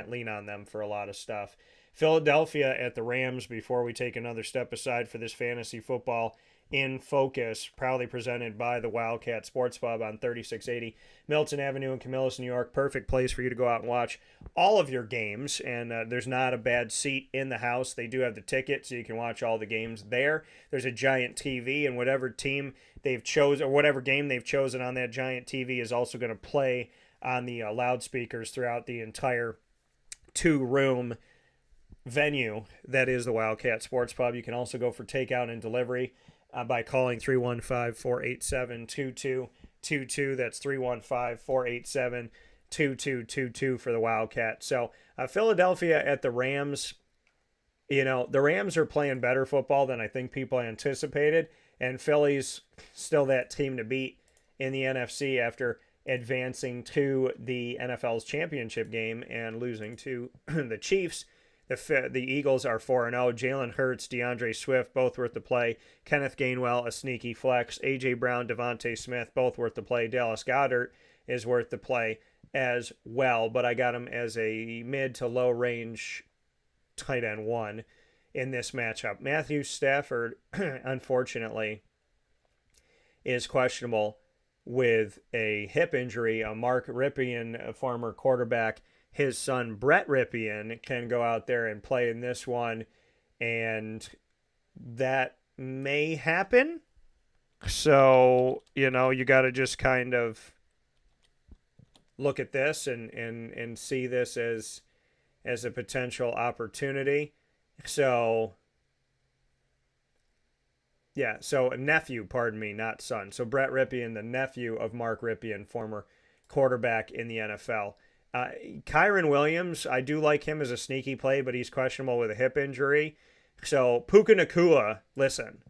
lean on them for a lot of stuff. Philadelphia at the Rams, before we take another step aside for this fantasy football in focus, proudly presented by the Wildcat Sports Pub on 3680 Milton Avenue in Camillus, New York. Perfect place for you to go out and watch all of your games, and there's not a bad seat in the house. They do have the ticket, so you can watch all the games there. There's a giant TV, and whatever team they've chosen, or whatever game they've chosen on that giant TV is also going to play on the loudspeakers throughout the entire two-room venue that is the Wildcat Sports Pub. You can also go for takeout and delivery by calling 315-487-2222. That's 315-487-2222 for the Wildcat. So Philadelphia at the Rams, the Rams are playing better football than I think people anticipated, and Philly's still that team to beat in the NFC after advancing to the NFL's championship game and losing to the Chiefs. The Eagles are 4-0. Jalen Hurts, DeAndre Swift, both worth the play. Kenneth Gainwell, a sneaky flex. A.J. Brown, Devontae Smith, both worth the play. Dallas Goedert is worth the play as well, but I got him as a mid to low range tight end one in this matchup. Matthew Stafford, unfortunately, is questionable with a hip injury. Mark Rypien, a former quarterback, his son Brett Rypien, can go out there and play in this one, and that may happen. So, you got to just kind of look at this and see this as a potential opportunity. So, yeah, so nephew, pardon me, not son. So Brett Rypien, the nephew of Mark Rypien, former quarterback in the NFL. Kyron Williams, I do like him as a sneaky play, but he's questionable with a hip injury. So Puka Nacua, listen,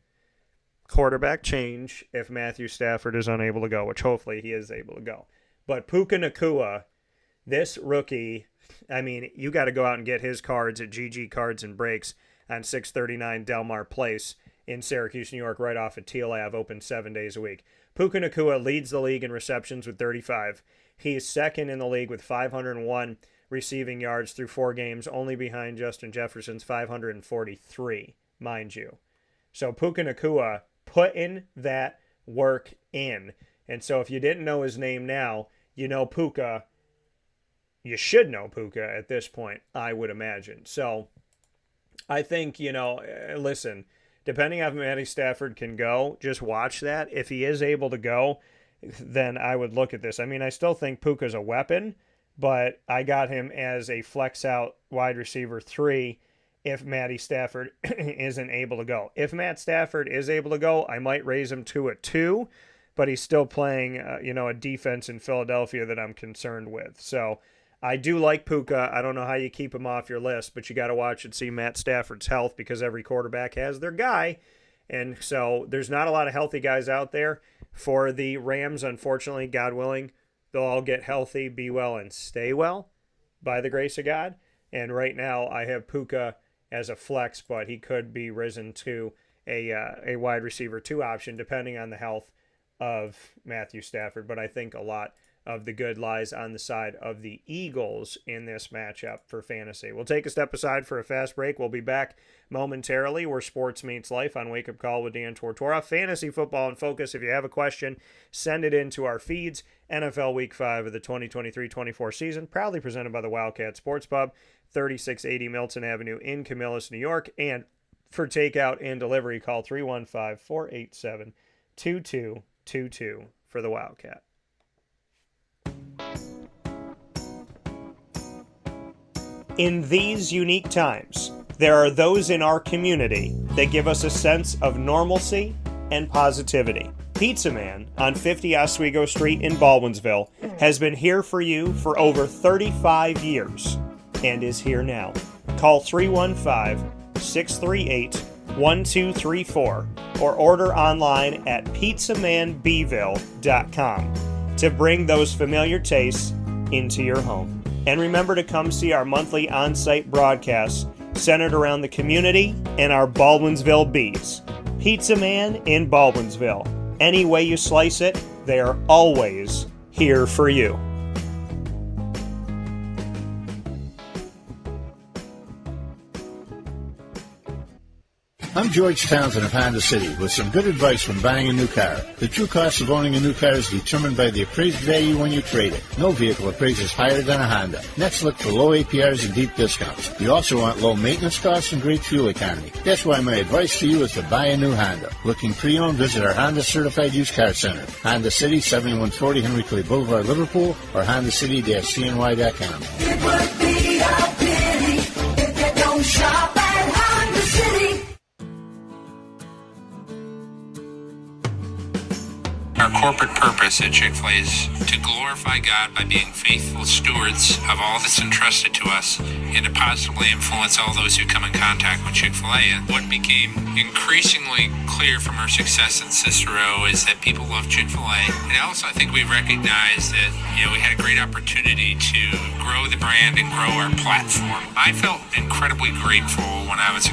quarterback change if Matthew Stafford is unable to go, which hopefully he is able to go. But Puka Nacua, this rookie, I mean, you got to go out and get his cards at GG Cards and Breaks on 639 Delmar Place in Syracuse, New York, right off at Teal Ave, open 7 days a week. Puka Nacua leads the league in receptions with 35. He is second in the league with 501 receiving yards through 4 games, only behind Justin Jefferson's 543, mind you. So Puka Nacua putting that work in. And so if you didn't know his name now, you know Puka. You should know Puka at this point, I would imagine. So I think, listen, depending on if Matty Stafford can go, just watch that. If he is able to go, then I would look at this. I mean, I still think Puka's a weapon, but I got him as a flex out wide receiver 3 if Matty Stafford isn't able to go. If Matt Stafford is able to go, I might raise him to a 2, but he's still playing, a defense in Philadelphia that I'm concerned with. So I do like Puka. I don't know how you keep him off your list, but you got to watch and see Matt Stafford's health because every quarterback has their guy. And so there's not a lot of healthy guys out there. For the Rams, unfortunately, God willing, they'll all get healthy, be well, and stay well by the grace of God. And right now I have Puka as a flex, but he could be risen to a wide receiver 2 option depending on the health of Matthew Stafford. But I think a lot of the good lies on the side of the Eagles in this matchup for fantasy. We'll take a step aside for a fast break. We'll be back momentarily where sports meets life on Wake Up Call with Dan Tortora. Fantasy football in focus. If you have a question, send it in to our feeds. NFL Week 5 of the 2023-24 season, proudly presented by the Wildcat Sports Pub, 3680 Milton Avenue in Camillus, New York. And for takeout and delivery, call 315-487-2222 for the Wildcat. In these unique times, there are those in our community that give us a sense of normalcy and positivity. Pizza Man on 50 Oswego Street in Baldwinsville has been here for you for over 35 years and is here now. Call 315-638-1234 or order online at pizzamanbville.com to bring those familiar tastes into your home. And remember to come see our monthly on-site broadcasts centered around the community and our Baldwinsville Bees. Pizza Man in Baldwinsville. Any way you slice it, they are always here for you. I'm George Townsend of Honda City with some good advice when buying a new car. The true cost of owning a new car is determined by the appraised value when you trade it. No vehicle appraises higher than a Honda. Next, look for low APRs and deep discounts. You also want low maintenance costs and great fuel economy. That's why my advice to you is to buy a new Honda. Looking pre-owned, visit our Honda Certified Used Car Center. Honda City, 7140 Henry Clay Boulevard, Liverpool, or HondaCity-CNY.com. It would be a pity if you don't shop at Honda City. Our corporate purpose at Chick-fil-A is to glorify God by being faithful stewards of all that's entrusted to us and to positively influence all those who come in contact with Chick-fil-A. And what became increasingly clear from our success in Cicero is that people love Chick-fil-A. And also I think we recognized that, we had a great opportunity to grow the brand and grow our platform. I felt incredibly grateful when I was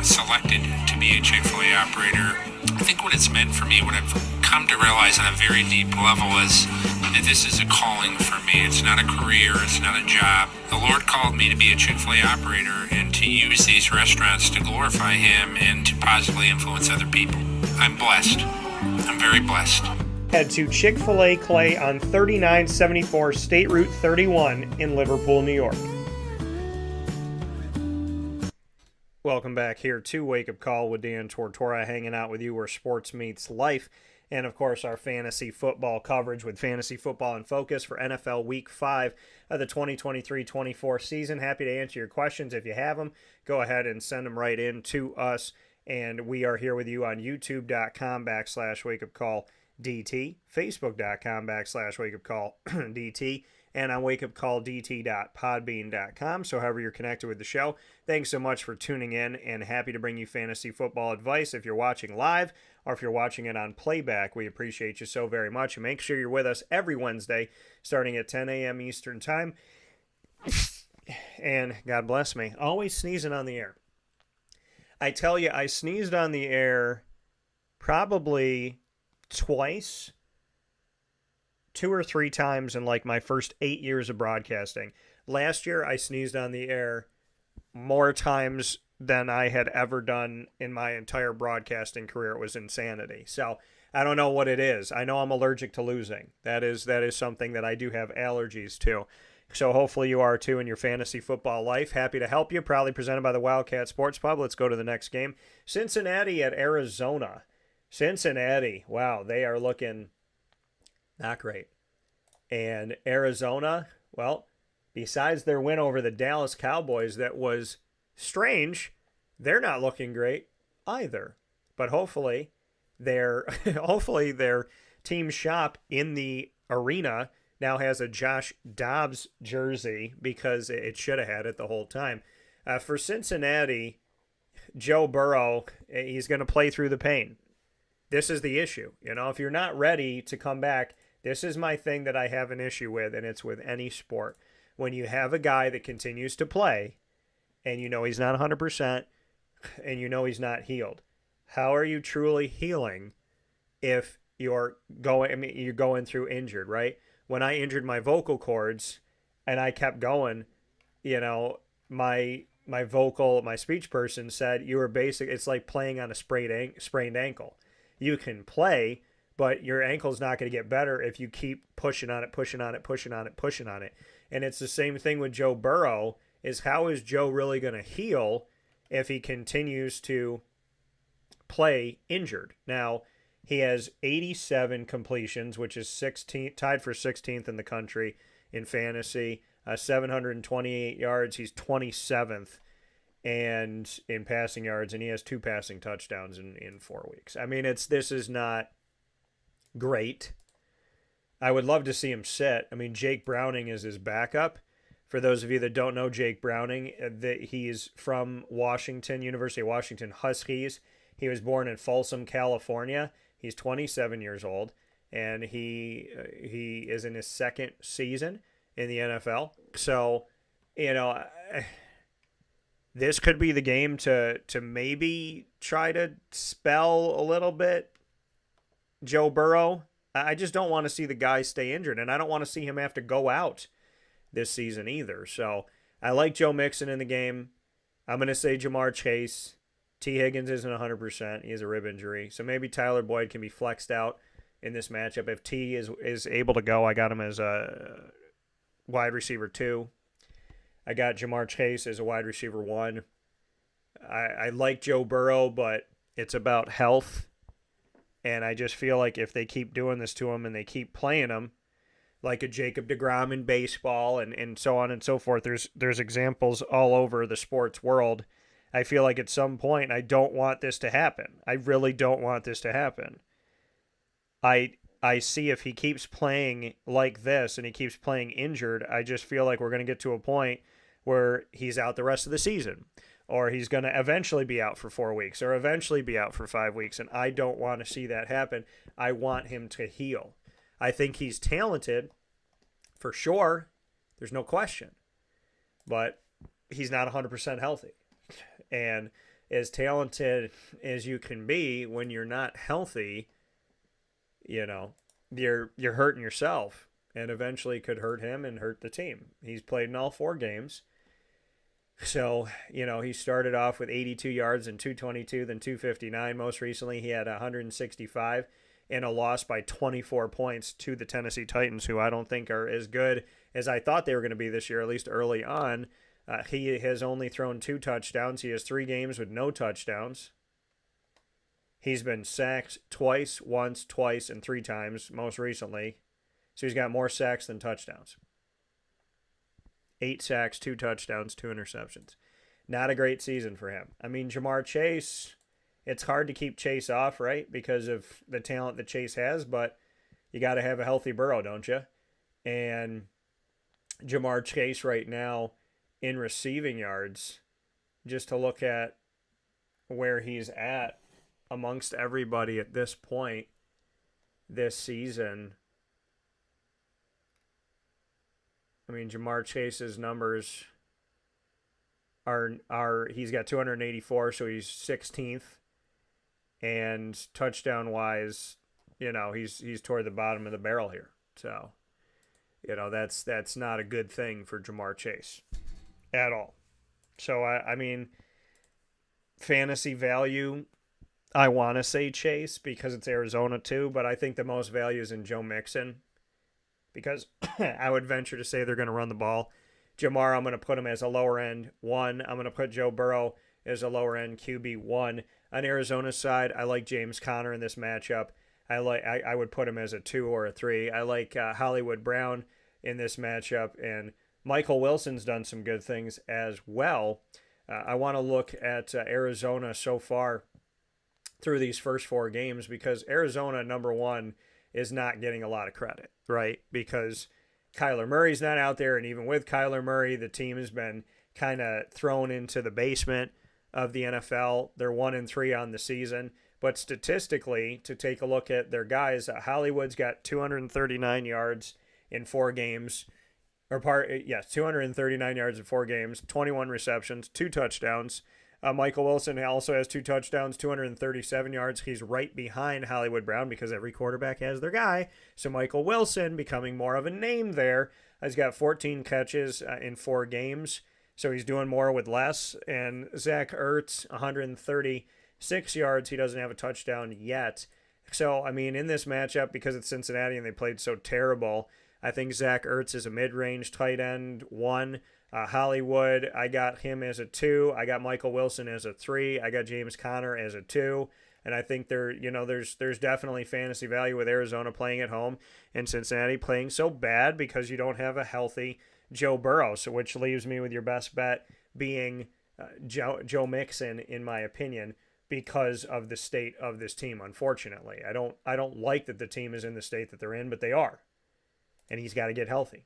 selected to be a Chick-fil-A operator. I think what it's meant for me, what I've come to realize on a very deep level is that this is a calling for me. It's not a career. It's not a job. The Lord called me to be a Chick-fil-A operator and to use these restaurants to glorify Him and to positively influence other people. I'm blessed. I'm very blessed. Head to Chick-fil-A Clay on 3974 State Route 31 in Liverpool, New York. Welcome back here to Wake Up Call with Dan Tortora, hanging out with you where sports meets life. And, of course, our fantasy football coverage with Fantasy Football in Focus for NFL Week 5 of the 2023-24 season. Happy to answer your questions. If you have them, go ahead and send them right in to us. And we are here with you on youtube.com/wakeupcalldt, facebook.com/wakeupcalldt, and on wakeupcalldt.podbean.com. So however you're connected with the show, thanks so much for tuning in, and happy to bring you fantasy football advice. If you're watching live or if you're watching it on playback, we appreciate you so very much. And make sure you're with us every Wednesday starting at 10 a.m. Eastern Time. And God bless me, always sneezing on the air. I tell you, I sneezed on the air probably twice, 2 or 3 times in like my first 8 years of broadcasting. Last year, I sneezed on the air more times than I had ever done in my entire broadcasting career. It was insanity. So I don't know what it is. I know I'm allergic to losing. That is something that I do have allergies to. So hopefully you are too in your fantasy football life. Happy to help you. Proudly presented by the Wildcat Sports Pub. Let's go to the next game. Cincinnati at Arizona. Cincinnati, wow, they are looking not great. And Arizona, well, besides their win over the Dallas Cowboys that was strange, they're not looking great either. But hopefully their team shop in the arena now has a Josh Dobbs jersey because it should have had it the whole time. For Cincinnati, Joe Burrow, he's going to play through the pain. This is the issue. If you're not ready to come back, this is my thing that I have an issue with, and it's with any sport. When you have a guy that continues to play, and he's not 100%, and he's not healed, how are you truly healing if you're going through injured, right? When I injured my vocal cords and I kept going, my speech person said, it's like playing on a sprained ankle. You can play, but your ankle's not going to get better if you keep pushing on it. And it's the same thing with Joe Burrow, is how is Joe really going to heal if he continues to play injured? Now, he has 87 completions, which is tied for 16th in the country in fantasy. 728 yards. He's 27th and in passing yards, and he has 2 passing touchdowns in 4 weeks. I mean, this is not great. I would love to see him sit. I mean, Jake Browning is his backup, For those of you that don't know Jake Browning, that he's from Washington, University of Washington Huskies. He was born in Folsom, California. He's 27 years old, and he is in his second season in the NFL. So, this could be the game to maybe try to spell a little bit Joe Burrow. I just don't want to see the guy stay injured, and I don't want to see him have to go out this season either. So I like Joe Mixon in the game. I'm going to say Jamar Chase. T. Higgins isn't 100%. He has a rib injury. So maybe Tyler Boyd can be flexed out in this matchup. If T is able to go, I got him as a wide receiver 2. I got Jamar Chase as a wide receiver 1. I like Joe Burrow, but it's about health. And I just feel like if they keep doing this to him and they keep playing him, like a Jacob deGrom in baseball and so on and so forth. There's examples all over the sports world. I feel like at some point I don't want this to happen. I really don't want this to happen. I see if he keeps playing like this and he keeps playing injured, I just feel like we're going to get to a point where he's out the rest of the season, or he's going to eventually be out for 4 weeks, or eventually be out for 5 weeks, and I don't want to see that happen. I want him to heal. I think he's talented, for sure. There's no question. But he's not 100% healthy. And as talented as you can be, when you're not healthy, you're hurting yourself. And eventually could hurt him and hurt the team. He's played in all 4 games. So, he started off with 82 yards and 222, then 259. Most recently, he had 165. In a loss by 24 points to the Tennessee Titans, who I don't think are as good as I thought they were going to be this year, at least early on. He has only thrown 2 touchdowns. He has 3 games with no touchdowns. He's been sacked twice, once, twice, and 3 times, most recently. So he's got more sacks than touchdowns. 8 sacks, 2 touchdowns, 2 interceptions. Not a great season for him. I mean, Jamar Chase... It's hard to keep Chase off, right, because of the talent that Chase has, but you got to have a healthy Burrow, don't you? And Jamar Chase right now in receiving yards, just to look at where he's at amongst everybody at this point this season. I mean, Jamar Chase's numbers are he's got 284, so he's 16th. And touchdown-wise, he's toward the bottom of the barrel here. So, that's not a good thing for Jamar Chase at all. So, I mean, fantasy value, I want to say Chase because it's Arizona too, but I think the most value is in Joe Mixon because I would venture to say they're going to run the ball. Jamar, I'm going to put him as a lower end 1. I'm going to put Joe Burrow as a lower end QB 1. On Arizona's side, I like James Conner in this matchup. I would put him as a 2 or a 3. I like Hollywood Brown in this matchup, and Michael Wilson's done some good things as well. I want to look at Arizona so far through these first 4 games because Arizona, number 1, is not getting a lot of credit, right? Because Kyler Murray's not out there, and even with Kyler Murray, the team has been kind of thrown into the basement of the NFL. They're 1-3 on the season. But statistically, to take a look at their guys, Hollywood's got 239 yards in 4 games. 239 yards in 4 games, 21 receptions, 2 touchdowns. Michael Wilson also has 2 touchdowns, 237 yards. He's right behind Hollywood Brown because every quarterback has their guy. So Michael Wilson becoming more of a name there. He's got 14 catches in 4 games. So he's doing more with less. And Zach Ertz, 136 yards. He doesn't have a touchdown yet. So, I mean, in this matchup, because it's Cincinnati and they played so terrible, I think Zach Ertz is a mid-range tight end 1. Hollywood, I got him as a 2. I got Michael Wilson as a 3. I got James Conner as a 2. And I think there's definitely fantasy value with Arizona playing at home and Cincinnati playing so bad because you don't have a healthy Joe Burrow, so which leaves me with your best bet being Joe Mixon, in my opinion, because of the state of this team. Unfortunately, I don't like that the team is in the state that they're in, but they are, and he's got to get healthy.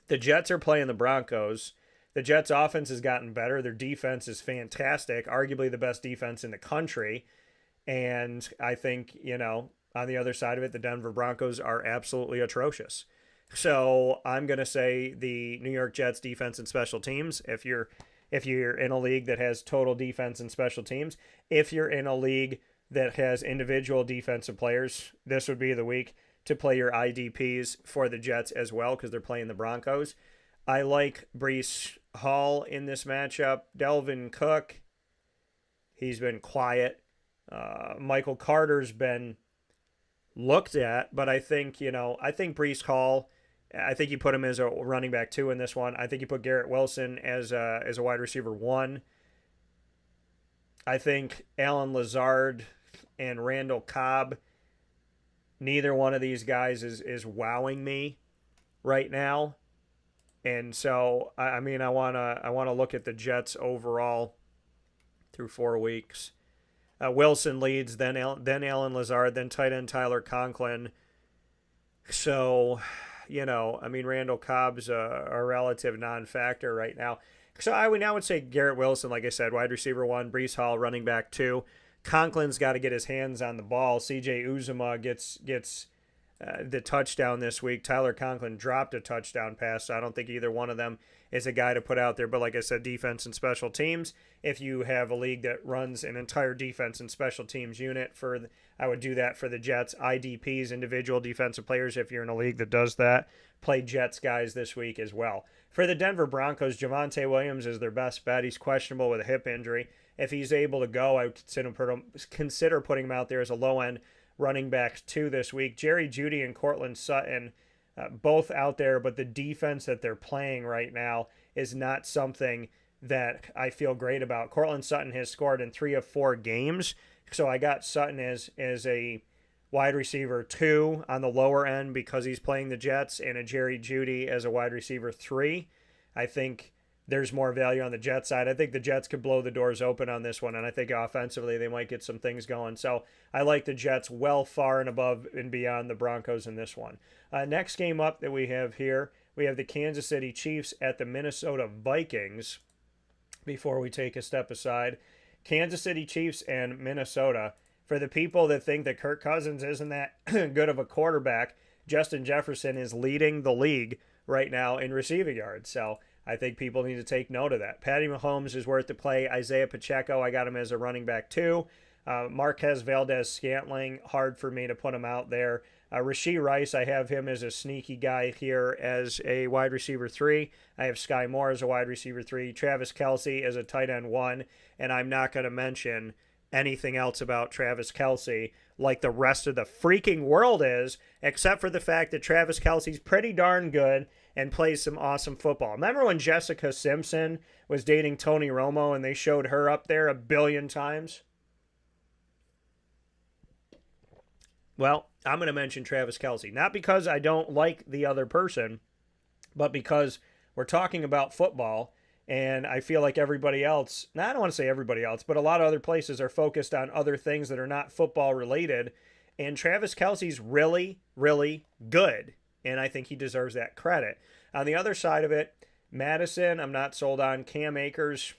The Jets are playing the Broncos. The Jets' offense has gotten better. Their defense is fantastic, arguably the best defense in the country. And I think, on the other side of it, the Denver Broncos are absolutely atrocious. So I'm going to say the New York Jets defense and special teams. If you're in a league that has total defense and special teams, if you're in a league that has individual defensive players, this would be the week to play your IDPs for the Jets as well because they're playing the Broncos. I like Breece Hall in this matchup. Delvin Cook, he's been quiet. Michael Carter's been looked at, but I think Breece Hall, I think you put him as a running back 2 in this one. I think you put Garrett Wilson as a wide receiver 1. I think Alan Lazard and Randall Cobb, neither one of these guys is wowing me right now. And so, I want to look at the Jets overall through 4 weeks. Wilson leads, then Alan Lazard, then tight end Tyler Conklin. So, Randall Cobb's a relative non-factor right now. So I would say Garrett Wilson, like I said, wide receiver 1, Breece Hall, running back 2. Conklin's got to get his hands on the ball. CJ Uzomah gets the touchdown this week. Tyler Conklin dropped a touchdown pass, so I don't think either one of them is a guy to put out there. But like I said, defense and special teams. If you have a league that runs an entire defense and special teams unit, I would do that for the Jets. IDPs, individual defensive players, if you're in a league that does that, play Jets guys this week as well. For the Denver Broncos, Javonte Williams is their best bet. He's questionable with a hip injury. If he's able to go, I would consider putting him out there as a low-end running backs 2 this week. Jerry Jeudy and Cortland Sutton, both out there, but the defense that they're playing right now is not something that I feel great about. Cortland Sutton has scored in 3 of 4 games, so I got Sutton as a wide receiver 2 on the lower end because he's playing the Jets, and a Jerry Jeudy as a wide receiver 3. I think there's more value on the Jets side. I think the Jets could blow the doors open on this one, and I think offensively they might get some things going. So I like the Jets well far and above and beyond the Broncos in this one. Next game up that we have here, we have the Kansas City Chiefs at the Minnesota Vikings. Before we take a step aside, Kansas City Chiefs and Minnesota. For the people that think that Kirk Cousins isn't that good of a quarterback, Justin Jefferson is leading the league right now in receiving yards. So I think people need to take note of that. Patty Mahomes is worth the play. Isaiah Pacheco, I got him as a running back 2. Marquez Valdez-Scantling, hard for me to put him out there. Rashee Rice, I have him as a sneaky guy here as a wide receiver 3. I have Sky Moore as a wide receiver 3. Travis Kelce as a tight end 1. And I'm not going to mention anything else about Travis Kelce like the rest of the freaking world is, except for the fact that Travis Kelce's pretty darn good and plays some awesome football. Remember when Jessica Simpson was dating Tony Romo and they showed her up there 1 billion times? Well, I'm going to mention Travis Kelce. Not because I don't like the other person, but because we're talking about football, and I feel like everybody else, I don't want to say everybody else, but a lot of other places are focused on other things that are not football related, and Travis Kelce's really, really good, and I think he deserves that credit. On the other side of it, Madison, I'm not sold on. Cam Akers,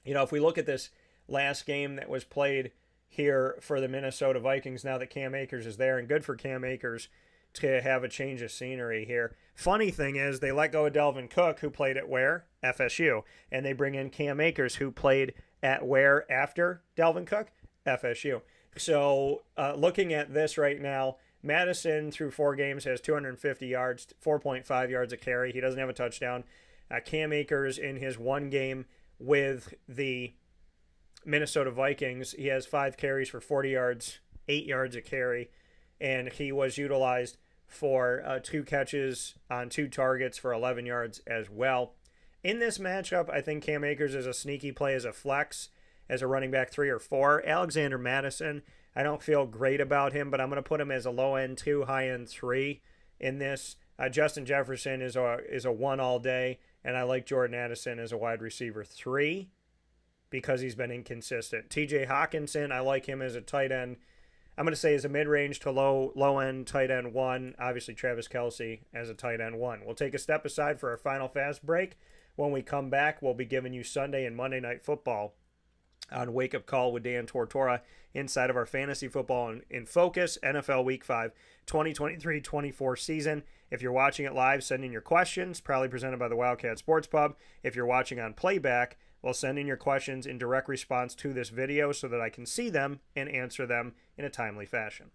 if we look at this last game that was played here for the Minnesota Vikings, now that Cam Akers is there, and good for Cam Akers to have a change of scenery here. Funny thing is, they let go of Delvin Cook, who played at where? FSU. And they bring in Cam Akers, who played at where after Delvin Cook? FSU. So looking at this right now, Madison through 4 games has 250 yards, 4.5 yards a carry. He doesn't have a touchdown. Cam Akers in his 1 game with the Minnesota Vikings, he has 5 carries for 40 yards, 8 yards a carry, and he was utilized for 2 catches on 2 targets for 11 yards as well. In this matchup, I think Cam Akers is a sneaky play as a flex, as a running back 3 or 4. Alexander Madison, I don't feel great about him, but I'm going to put him as a low-end 2, high-end 3 in this. Justin Jefferson is a 1 all day, and I like Jordan Addison as a wide receiver 3 because he's been inconsistent. TJ Hawkinson, I like him as a tight end I'm going to say is a mid-range to low-end tight end 1. Obviously, Travis Kelce as a tight end 1. We'll take a step aside for our final fast break. When we come back, we'll be giving you Sunday and Monday Night Football on Wake Up Call with Dan Tortora inside of our Fantasy Football in Focus NFL Week 5 2023-24 season. If you're watching it live, send in your questions, proudly presented by the Wildcat Sports Pub. If you're watching on playback, well, send in your questions in direct response to this video so that I can see them and answer them in a timely fashion.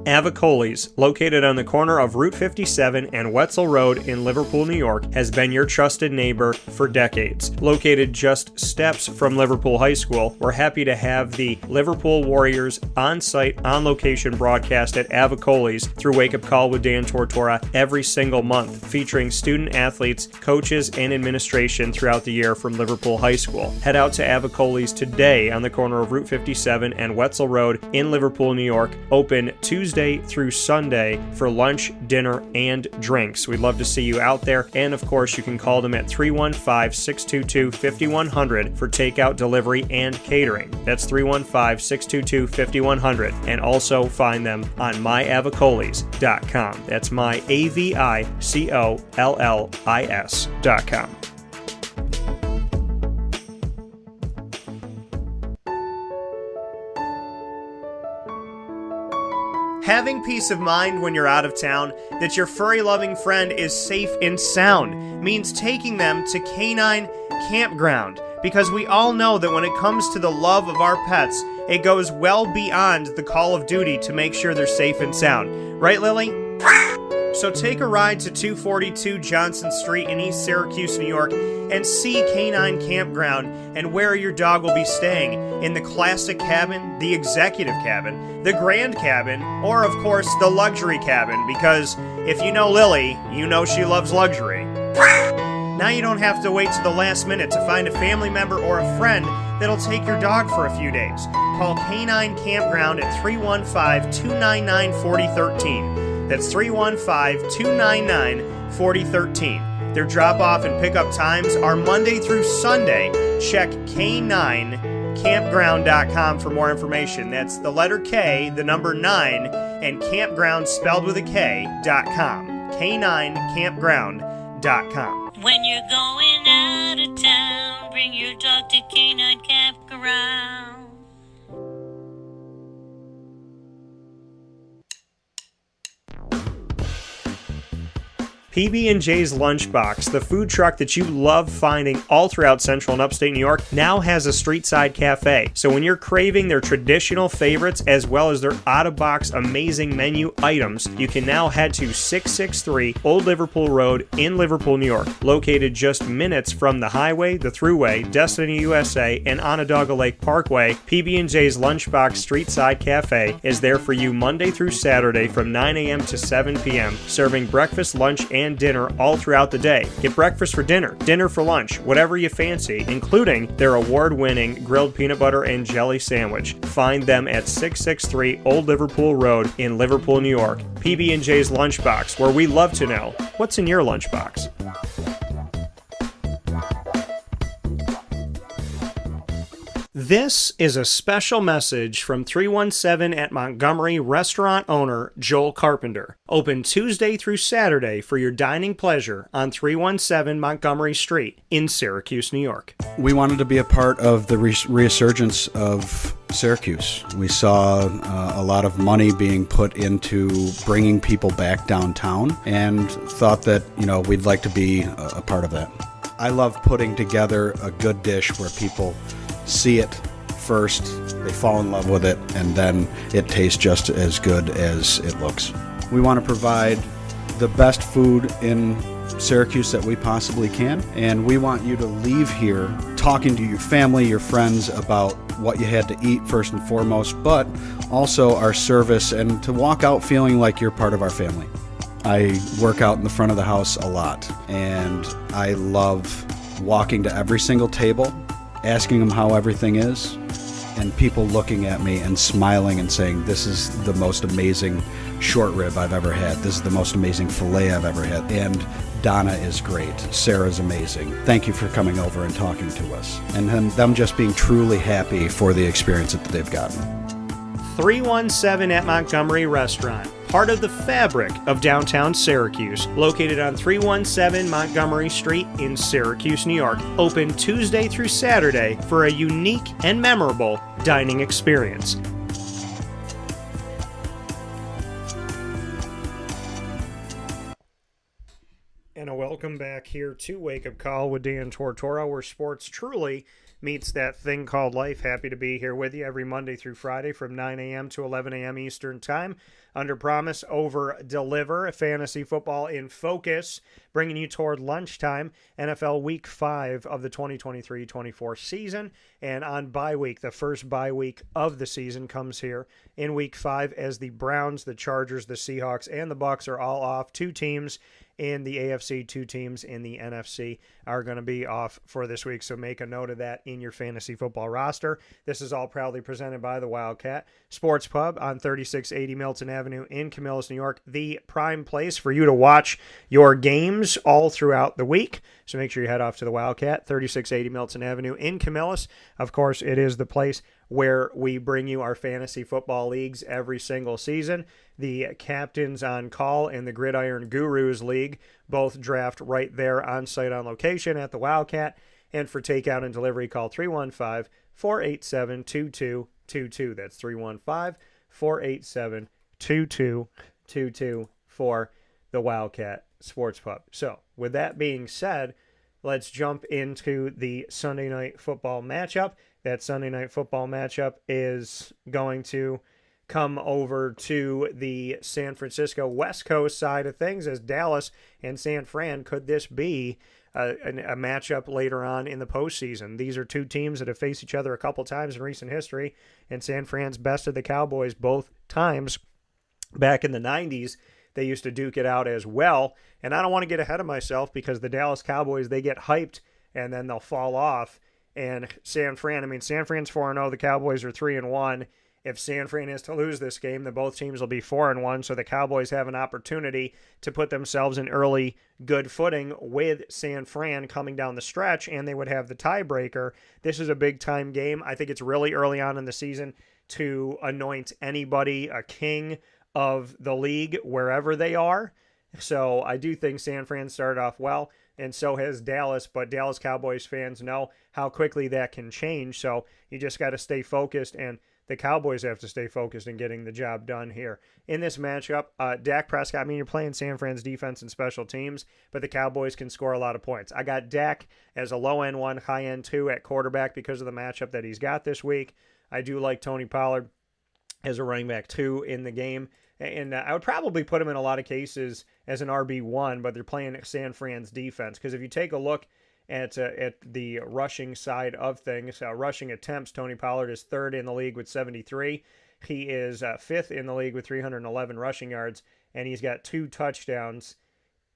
Avicoli's, located on the corner of Route 57 and Wetzel Road in Liverpool, New York, has been your trusted neighbor for decades. Located just steps from Liverpool High School, we're happy to have the Liverpool Warriors on-site, on-location broadcast at Avicoli's through Wake Up Call with Dan Tortora every single month, featuring student athletes, coaches, and administration throughout the year from Liverpool High School. Head out to Avicoli's today on the corner of Route 57 and Wetzel Road in Liverpool, New York, open Tuesday through Sunday for lunch, dinner, and drinks. We'd love to see you out there, and of course you can call them at 315-622-5100 for takeout, delivery, and catering. That's 315-622-5100, and also find them on myavicolis.com. That's myavicollis.com. Having peace of mind when you're out of town that your furry-loving friend is safe and sound means taking them to Canine Campground, because we all know that when it comes to the love of our pets, it goes well beyond the call of duty to make sure they're safe and sound. Right, Lily? So take a ride to 242 Johnson Street in East Syracuse, New York, and see Canine Campground and where your dog will be staying, in the classic cabin, the executive cabin, the grand cabin, or of course the luxury cabin, because if you know Lily, you know she loves luxury. Now you don't have to wait to the last minute to find a family member or a friend that'll take your dog for a few days. Call Canine Campground at 315-299-4013. That's 315-299-4013. Their drop-off and pickup times are Monday through Sunday. Check K9campground.com for more information. That's the letter K, the number 9, and campground spelled with a K.com. K9campground.com. When you're going out of town, bring your dog to Canine Campground. PB&J's Lunchbox, the food truck that you love finding all throughout central and upstate New York, now has a street-side cafe. So when you're craving their traditional favorites as well as their out-of-box amazing menu items, you can now head to 663 Old Liverpool Road in Liverpool, New York. Located just minutes from the highway, the Thruway, Destiny USA, and Onondaga Lake Parkway, PB&J's Lunchbox Street-Side Cafe is there for you Monday through Saturday from 9 a.m. to 7 p.m., serving breakfast, lunch, and dinner all throughout the day. Get breakfast for dinner, dinner for lunch, whatever you fancy, including their award-winning grilled peanut butter and jelly sandwich. Find them at 663 Old Liverpool Road in Liverpool, New York. PB&J's Lunchbox, where we love to know what's in your lunchbox. This is a special message from 317 at Montgomery restaurant owner Joel Carpenter. Open Tuesday through Saturday for your dining pleasure on 317 Montgomery Street in Syracuse, New York. We wanted to be a part of the resurgence of Syracuse. We saw a lot of money being put into bringing people back downtown and thought that, we'd like to be a part of that. I love putting together a good dish where people see it first, they fall in love with it, and then it tastes just as good as it looks. We want to provide the best food in Syracuse that we possibly can, and we want you to leave here talking to your family, your friends about what you had to eat first and foremost, but also our service, and to walk out feeling like you're part of our family. I work out in the front of the house a lot, and I love walking to every single table, asking them how everything is, and people looking at me and smiling and saying, this is the most amazing short rib I've ever had. This is the most amazing filet I've ever had. And Donna is great. Sarah's amazing. Thank you for coming over and talking to us. And them just being truly happy for the experience that they've gotten. 317 at Montgomery Restaurant, part of the fabric of downtown Syracuse, located on 317 Montgomery Street in Syracuse, New York. Open Tuesday through Saturday for a unique and memorable dining experience. And a welcome back here to Wake Up Call with Dan Tortora, where sports truly meets that thing called life. Happy to be here with you every Monday through Friday from 9 a.m. to 11 a.m. Eastern Time. Under promise, over deliver. Fantasy football in focus, bringing you toward lunchtime. NFL Week 5 of the 2023-24 season. And on bye week, the first bye week of the season comes here in Week 5 as the Browns, the Chargers, the Seahawks, and the Bucs are all off. 2 teams in the AFC, 2 teams in the NFC are going to be off for this week, so make a note of that in your fantasy football roster. This is all proudly presented by the Wildcat Sports Pub on 3680 Milton Avenue in Camillus, New York, the prime place for you to watch your games all throughout the week. So make sure you head off to the Wildcat, 3680 Milton Avenue in Camillus. Of course, it is the place where we bring you our fantasy football leagues every single season. The Captains on Call and the Gridiron Gurus League both draft right there on site on location at the Wildcat. And for takeout and delivery, call 315-487-2222. That's 315-487-2222 for the Wildcat Sports Pub. So with that being said, let's jump into the Sunday night football matchup. That Sunday night football matchup is going to come over to the San Francisco West Coast side of things as Dallas and San Fran. Could this be a matchup later on in the postseason? These are 2 teams that have faced each other a couple times in recent history, and San Fran's bested the Cowboys both times. Back in the 90s, they used to duke it out as well, and I don't want to get ahead of myself because the Dallas Cowboys, they get hyped and then they'll fall off. And San Fran's 4-0, the Cowboys are 3-1. If San Fran is to lose this game, then both teams will be 4-1, so the Cowboys have an opportunity to put themselves in early good footing with San Fran coming down the stretch, and they would have the tiebreaker. This is a big-time game. I think it's really early on in the season to anoint anybody a king of the league wherever they are. So I do think San Fran started off well, and so has Dallas, but Dallas Cowboys fans know how quickly that can change, so you just got to stay focused, and the Cowboys have to stay focused in getting the job done here. In this matchup, Dak Prescott, you're playing San Fran's defense and special teams, but the Cowboys can score a lot of points. I got Dak as a low-end 1, high-end 2 at quarterback because of the matchup that he's got this week. I do like Tony Pollard as a running back 2 in the game. And I would probably put him in a lot of cases as an RB1, but they're playing San Fran's defense. Because if you take a look at the rushing side of things, rushing attempts, Tony Pollard is 3rd in the league with 73. He is 5th in the league with 311 rushing yards, and he's got 2 touchdowns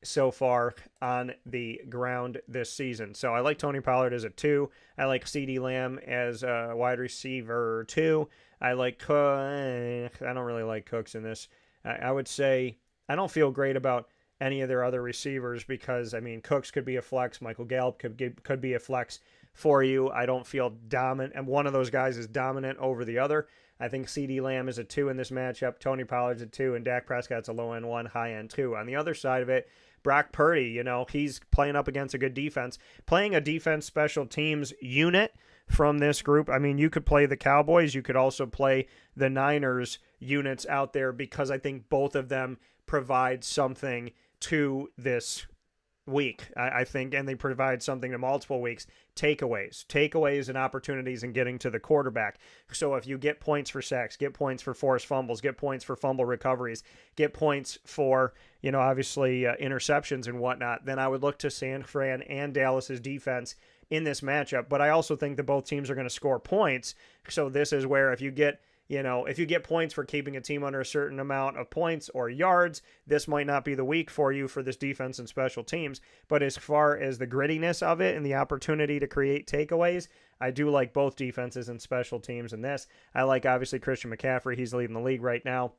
so far on the ground this season. So I like Tony Pollard as a 2. I like CeeDee Lamb as a wide receiver 2. I like I don't really like Cooks in this. I would say I don't feel great about any of their other receivers because, Cooks could be a flex. Michael Gallup could be a flex for you. I don't feel dominant, and one of those guys is dominant over the other. I think CeeDee Lamb is a 2 in this matchup. Tony Pollard's a 2, and Dak Prescott's a low-end 1, high-end 2. On the other side of it, Brock Purdy, he's playing up against a good defense. Playing a defense special teams unit from this group. You could play the Cowboys. You could also play the Niners units out there because I think both of them provide something to this week, I think, and they provide something to multiple weeks. Takeaways and opportunities in getting to the quarterback. So if you get points for sacks, get points for forced fumbles, get points for fumble recoveries, get points for, obviously interceptions and whatnot, then I would look to San Fran and Dallas's defense in this matchup. But I also think that both teams are going to score points. So this is where if you get points for keeping a team under a certain amount of points or yards, this might not be the week for you for this defense and special teams. But as far as the grittiness of it and the opportunity to create takeaways, I do like both defenses and special teams in this. I like, obviously, Christian McCaffrey. He's leading the league right now.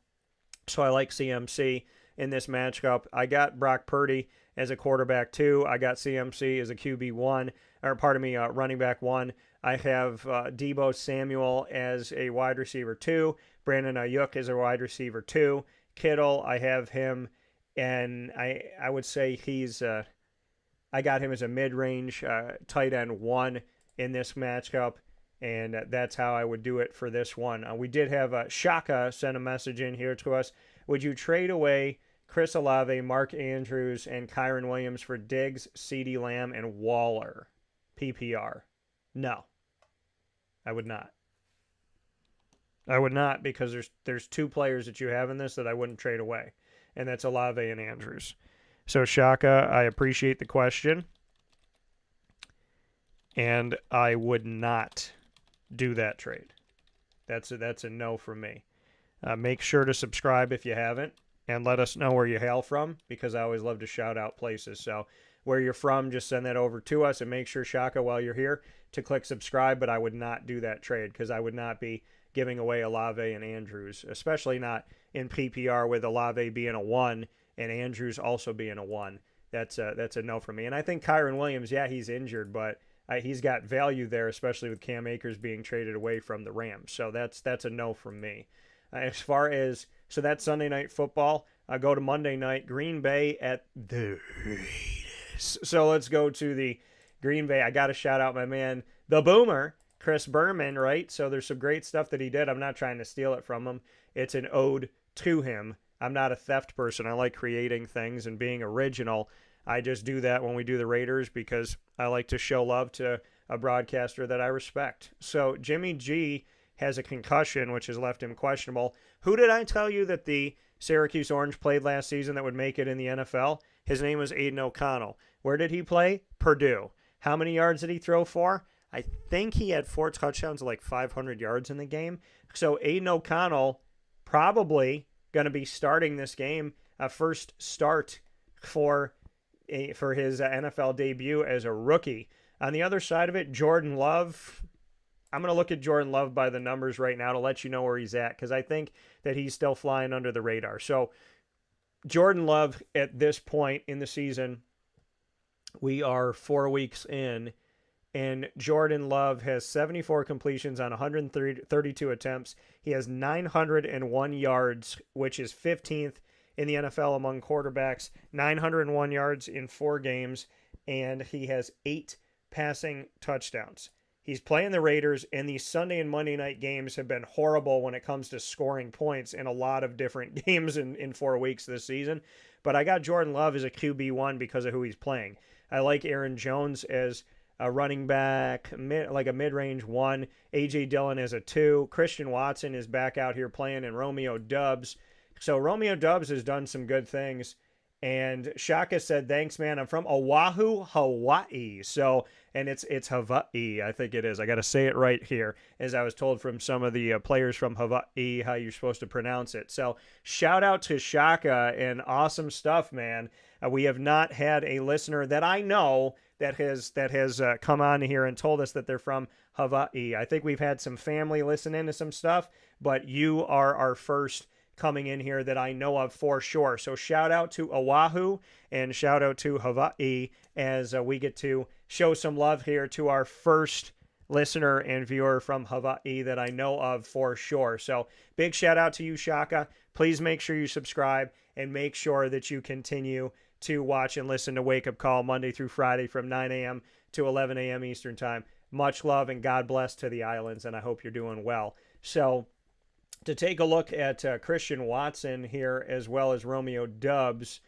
So I like CMC in this matchup. I got Brock Purdy as a quarterback 2. I got CMC as a QB 1, or pardon me, running back 1. I have Deebo Samuel as a wide receiver 2. Brandon Ayuk as a wide receiver 2. Kittle, I have him, and I would say he's I got him as a mid-range tight end 1 in this matchup, and that's how I would do it for this one. We did have Shaka send a message in here to us. Would you trade away Chris Olave, Mark Andrews, and Kyron Williams for Diggs, CeeDee Lamb, and Waller? PPR. No. I would not. I would not, because there's 2 players that you have in this that I wouldn't trade away, and that's Olave and Andrews. So, Shaka, I appreciate the question, and I would not do that trade. That's a no from me. Make sure to subscribe if you haven't, and let us know where you hail from, because I always love to shout out places. So where you're from, just send that over to us, and make sure, Shaka, while you're here, to click subscribe. But I would not do that trade, because I would not be giving away Olave and Andrews, especially not in PPR with Olave being a 1 and Andrews also being a 1. That's a no for me. And I think Kyron Williams, yeah, he's injured, but he's got value there, especially with Cam Akers being traded away from the Rams. So that's a no from me. As far as, so that's Sunday Night Football. I go to Monday night, Green Bay at the Raiders. So let's go to the Green Bay. I got to shout out my man, the Boomer, Chris Berman, right? So there's some great stuff that he did. I'm not trying to steal it from him. It's an ode to him. I'm not a theft person. I like creating things and being original. I just do that when we do the Raiders because I like to show love to a broadcaster that I respect. So Jimmy G has a concussion, which has left him questionable. Who did I tell you that the Syracuse Orange played last season that would make it in the NFL? His name was Aiden O'Connell. Where did he play? Purdue. How many yards did he throw for? I think he had 4 touchdowns, like 500 yards in the game. So Aiden O'Connell probably going to be starting this game, first start for his NFL debut as a rookie. On the other side of it, Jordan Love. I'm going to look at Jordan Love by the numbers right now to let you know where he's at, because I think that he's still flying under the radar. So Jordan Love at this point in the season, we are 4 weeks in, and Jordan Love has 74 completions on 132 attempts. He has 901 yards, which is 15th in the NFL among quarterbacks, 901 yards in 4 games, and he has 8 passing touchdowns. He's playing the Raiders, and these Sunday and Monday night games have been horrible when it comes to scoring points in a lot of different games in 4 weeks this season. But I got Jordan Love as a QB1 because of who he's playing. I like Aaron Jones as a running back, like a mid-range 1. A.J. Dillon as a 2. Christian Watson is back out here playing, and Romeo Doubs. So Romeo Doubs has done some good things. And Shaka said, thanks, man. I'm from Oahu, Hawaii. So, and it's Hawaii, I think it is. I got to say it right here, as I was told from some of the players from Hawaii how you're supposed to pronounce it. So, shout out to Shaka, and awesome stuff, man. We have not had a listener that I know that has come on here and told us that they're from Hawaii. I think we've had some family listen into some stuff, but you are our first coming in here that I know of for sure. So shout out to Oahu and shout out to Hawaii as we get to show some love here to our first listener and viewer from Hawaii that I know of for sure. So big shout out to you, Shaka. Please make sure you subscribe and make sure that you continue to watch and listen to Wake Up Call Monday through Friday from 9 a.m. to 11 a.m. Eastern Time. Much love and God bless to the islands, and I hope you're doing well. So to take a look at Christian Watson here as well as Romeo Doubs,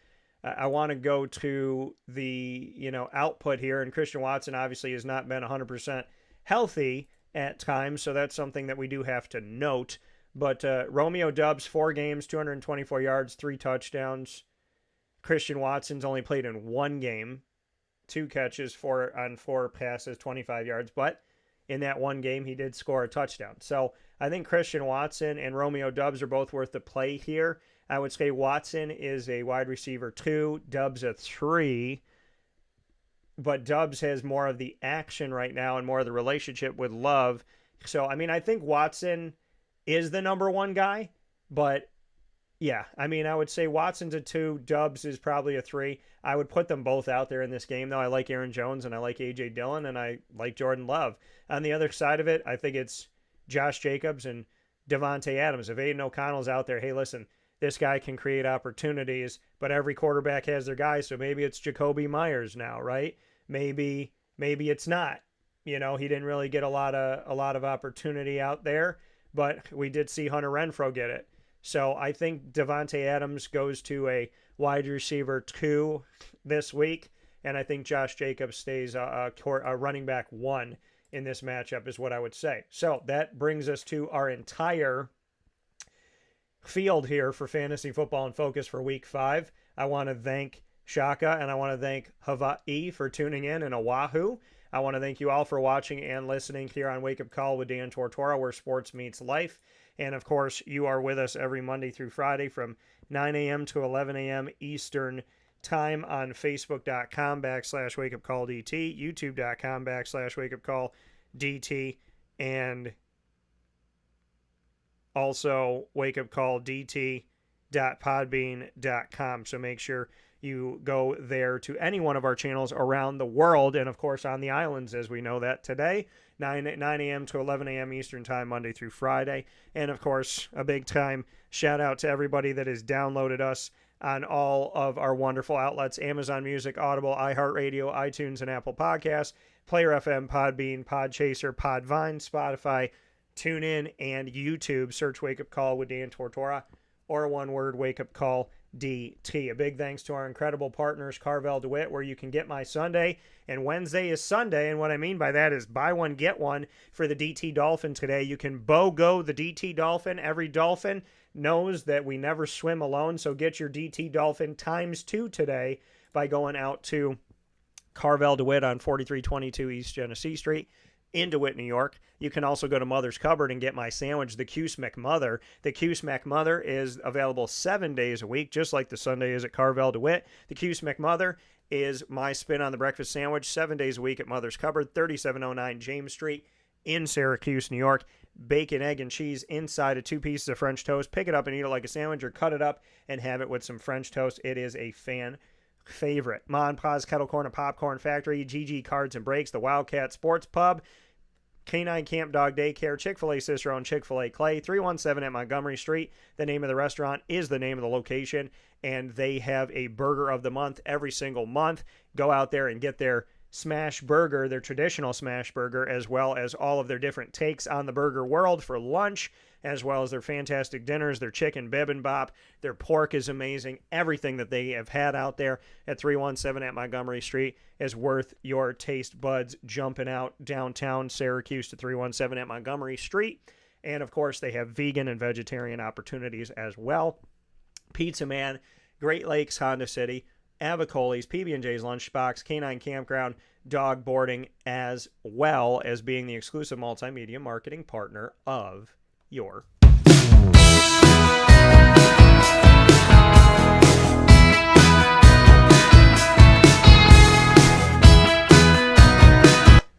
I want to go to the output here. And Christian Watson obviously has not been 100% healthy at times, so that's something that we do have to note. But Romeo Doubs, 4 games, 224 yards, 3 touchdowns. Christian Watson's only played in 1 game, 2 catches, 4 on 4 passes, 25 yards. But in that 1 game, he did score a touchdown. So I think Christian Watson and Romeo Doubs are both worth the play here. I would say Watson is a wide receiver 2, Doubs a 3. But Doubs has more of the action right now and more of the relationship with Love. So, I mean, I think Watson is the number 1 guy, but Yeah, I mean, I would say Watson's a 2, Dubs is probably a 3. I would put them both out there in this game, though. I like Aaron Jones, and I like A.J. Dillon, and I like Jordan Love. On the other side of it, I think it's Josh Jacobs and Devontae Adams. If Aiden O'Connell's out there, hey, listen, this guy can create opportunities, but every quarterback has their guy, so maybe it's Jacoby Myers now, right? Maybe it's not. You know, he didn't really get a lot of opportunity out there, but we did see Hunter Renfrow get it. So I think Devontae Adams goes to a wide receiver 2 this week, and I think Josh Jacobs stays a running back 1 in this matchup is what I would say. So that brings us to our entire field here for Fantasy Football in Focus for Week 5. I want to thank Shaka, and I want to thank Hawaii for tuning in, and Oahu. I want to thank you all for watching and listening here on Wake Up Call with Dan Tortora, where sports meets life. And, of course, you are with us every Monday through Friday from 9 a.m. to 11 a.m. Eastern Time on Facebook.com/WakeUpCallDT, YouTube.com/WakeUpCallDT, and also WakeUpCallDT.podbean.com. So make sure you go there to any one of our channels around the world, and of course on the islands, as we know that today, 9 a.m. to 11 a.m. Eastern Time, Monday through Friday. And of course, a big time shout out to everybody that has downloaded us on all of our wonderful outlets: Amazon Music, Audible, iHeartRadio, iTunes, and Apple Podcasts, Player FM, Podbean, Podchaser, Podvine, Spotify, TuneIn, and YouTube. Search Wake Up Call with Dan Tortora, or one word, Wake Up Call DT. A big thanks to our incredible partners, Carvel DeWitt, where you can get my Sunday, and Wednesday is Sunday, and what I mean by that is buy one, get one for the DT Dolphin today. You can BOGO the DT Dolphin. Every Dolphin knows that we never swim alone, so get your DT Dolphin ×2 today by going out to Carvel DeWitt on 4322 East Genesee Street in DeWitt, New York. You can also go to Mother's Cupboard and get my sandwich, the Cuse McMother. The Cuse McMother is available 7 days a week, just like the Sunday is at Carvel DeWitt. The Cuse McMother is my spin on the breakfast sandwich, 7 days a week at Mother's Cupboard, 3709 James Street in Syracuse, New York. Bacon, egg, and cheese inside of 2 pieces of French toast. Pick it up and eat it like a sandwich, or cut it up and have it with some French toast. It is a fan favorite. Ma and Pa's Kettle Corn and Popcorn Factory, GG Cards and Breaks, the Wildcat Sports Pub, Canine Camp Dog Daycare, Chick-fil-A Cicero, and Chick-fil-A Clay, 317 at Montgomery Street. The name of the restaurant is the name of the location, and they have a burger of the month every single month. Go out there and get their smash burger, their traditional smash burger, as well as all of their different takes on the burger world for lunch, as well as their fantastic dinners, their chicken bibimbap, their pork is amazing. Everything that they have had out there at 317 at Montgomery Street is worth your taste buds jumping out downtown Syracuse to 317 at Montgomery Street. And of course, they have vegan and vegetarian opportunities as well. Pizza Man, Great Lakes Honda City, Avicoli's, PB&J's Lunchbox, Canine Campground, Dog Boarding, as well as being the exclusive multimedia marketing partner of your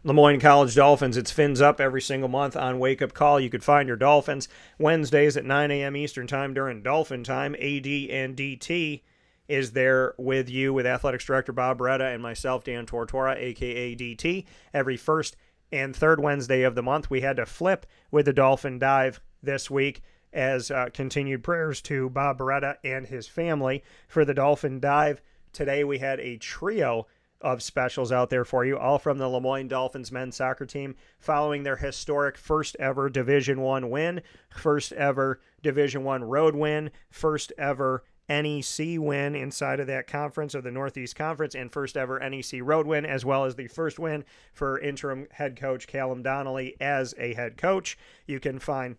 Lemoyne College Dolphins. It's Fins Up every single month on Wake Up Call. You could find your Dolphins Wednesdays at 9 a.m. Eastern Time during Dolphin Time. AD and DT is there with you, with Athletics Director Bob Beretta and myself, Dan Tortora, a.k.a. DT. Every first and third Wednesday of the month, we had to flip with the Dolphin Dive this week, as continued prayers to Bob Beretta and his family for the Dolphin Dive. Today we had a trio of specials out there for you, all from the Lemoyne Dolphins men's soccer team, following their historic first ever Division I win, first ever Division I road win, first ever NEC win inside of that conference, of the Northeast Conference, and first ever NEC road win, as well as the first win for interim head coach Callum Donnelly as a head coach. You can find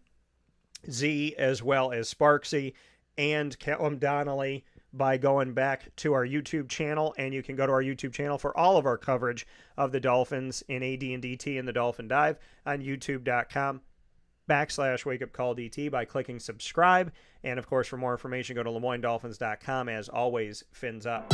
Z as well as Sparksy and Callum Donnelly by going back to our YouTube channel, and you can go to our YouTube channel for all of our coverage of the Dolphins in AD and DT and the Dolphin Dive on youtube.com/wakeupcalldt by clicking subscribe. And of course, for more information, go to LeMoyneDolphins.com. As always, Fins Up.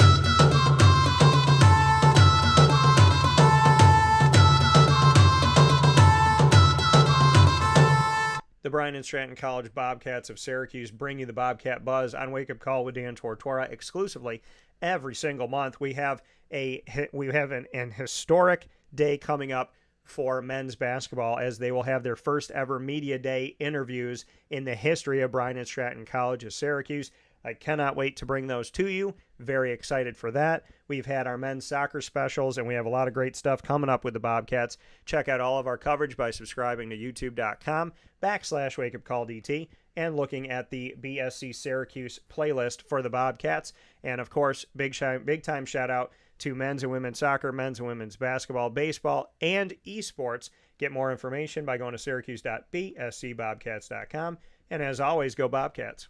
The Bryan and Stratton College Bobcats of Syracuse bring you the Bobcat Buzz on Wake Up Call with Dan Tortora exclusively every single month. We have an historic day coming up for men's basketball, as they will have their first ever media day interviews in the history of Bryan and Stratton College of Syracuse. I cannot wait to bring those to you. Very excited for that. We've had our men's soccer specials, and we have a lot of great stuff coming up with the Bobcats. Check out all of our coverage by subscribing to youtube.com/wakeupcalldt and looking at the BSC Syracuse playlist for the Bobcats. And, of course, big time shout out to men's and women's soccer, men's and women's basketball, baseball, and esports. Get more information by going to syracuse.bscbobcats.com. And as always, go Bobcats.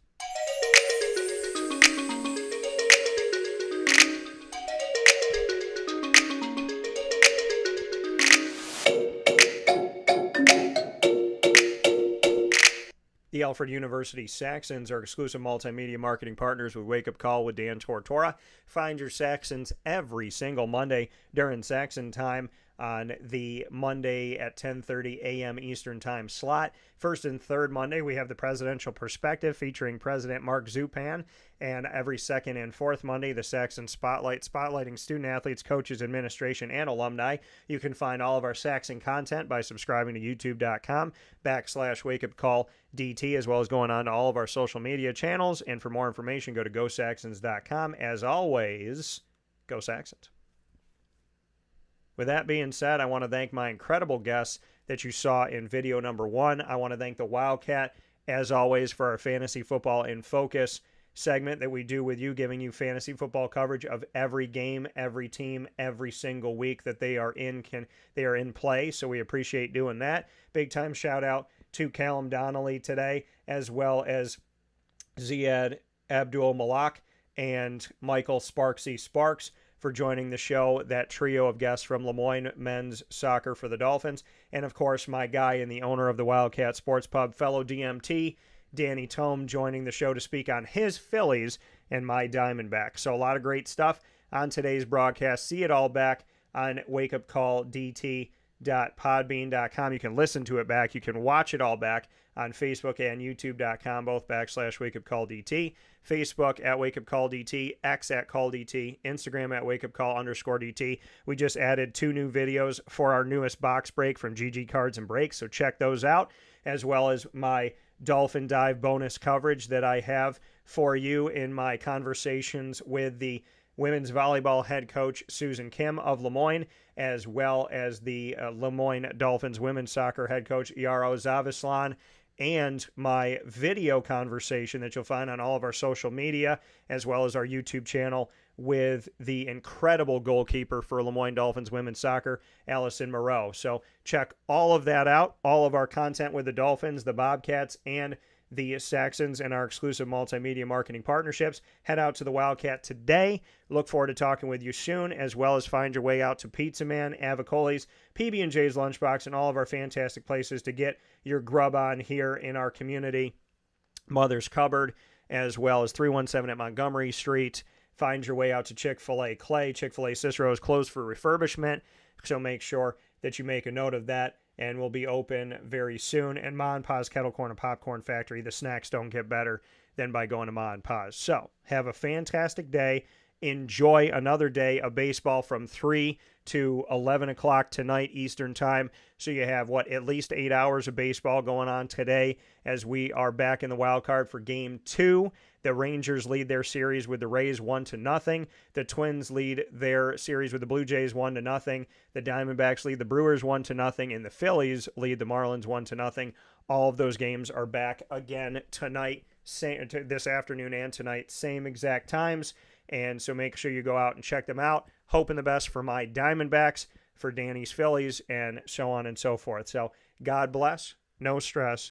The Alfred University Saxons are exclusive multimedia marketing partners with Wake Up Call with Dan Tortora. Find your Saxons every single Monday during Saxon time on the Monday at 10:30 a.m. Eastern Time slot. First and third Monday, we have the Presidential Perspective featuring President Mark Zupan. And every second and fourth Monday, the Saxon Spotlight, spotlighting student athletes, coaches, administration, and alumni. You can find all of our Saxon content by subscribing to youtube.com/wakeupcalldt, as well as going on to all of our social media channels. And for more information, go to gosaxons.com. As always, go Saxons. With that being said, I want to thank my incredible guests that you saw in video number 1. I want to thank the Wildcat, as always, for our Fantasy Football in Focus segment that we do with you, giving you fantasy football coverage of every game, every team, every single week that they are in play. So we appreciate doing that. Big time shout out to Callum Donnelly today, as well as Ziad Abdul Malak and Michael Sparksy Sparks for joining the show, that trio of guests from Lemoyne men's soccer for the Dolphins. And, of course, my guy and the owner of the Wildcat Sports Pub, fellow DMT, Danny Tome, joining the show to speak on his Phillies and my Diamondbacks. So a lot of great stuff on today's broadcast. See it all back on wakeupcalldt.podbean.com. You can listen to it back. You can watch it all back on Facebook and youtube.com, both /wakeupcalldt. Facebook at wakeupcalldt, X at calldt, Instagram at wakeupcall_dt. We just added 2 new videos for our newest box break from GG Cards and Breaks, so check those out, as well as my Dolphin Dive bonus coverage that I have for you in my conversations with the women's volleyball head coach Susan Kim of Lemoyne, as well as the Lemoyne Dolphins women's soccer head coach Yaro Zavislan, and my video conversation that you'll find on all of our social media, as well as our YouTube channel, with the incredible goalkeeper for Lemoyne Dolphins women's soccer, Allison Moreau. So check all of that out, all of our content with the Dolphins, the Bobcats, and the Saxons, and our exclusive multimedia marketing partnerships. Head out to the Wildcat today. Look forward to talking with you soon, as well as find your way out to Pizza Man, Avicoli's, PB&J's Lunchbox, and all of our fantastic places to get your grub on here in our community. Mother's Cupboard, as well as 317 at Montgomery Street. Find your way out to Chick-fil-A Clay. Chick-fil-A Cicero is closed for refurbishment, so make sure that you make a note of that, and will be open very soon. And Ma and Pa's Kettle Corn and Popcorn Factory. The snacks don't get better than by going to Ma and Pa's. So have a fantastic day. Enjoy another day of baseball from 3 to 11 o'clock tonight Eastern time. So you have, at least 8 hours of baseball going on today, as we are back in the wild card for Game 2. The Rangers lead their series with the Rays 1-0. The Twins lead their series with the Blue Jays 1-0. The Diamondbacks lead the Brewers 1-0, and the Phillies lead the Marlins 1-0. All of those games are back again tonight, this afternoon and tonight, same exact times. And so make sure you go out and check them out. Hoping the best for my Diamondbacks, for Danny's Phillies, and so on and so forth. So God bless, no stress,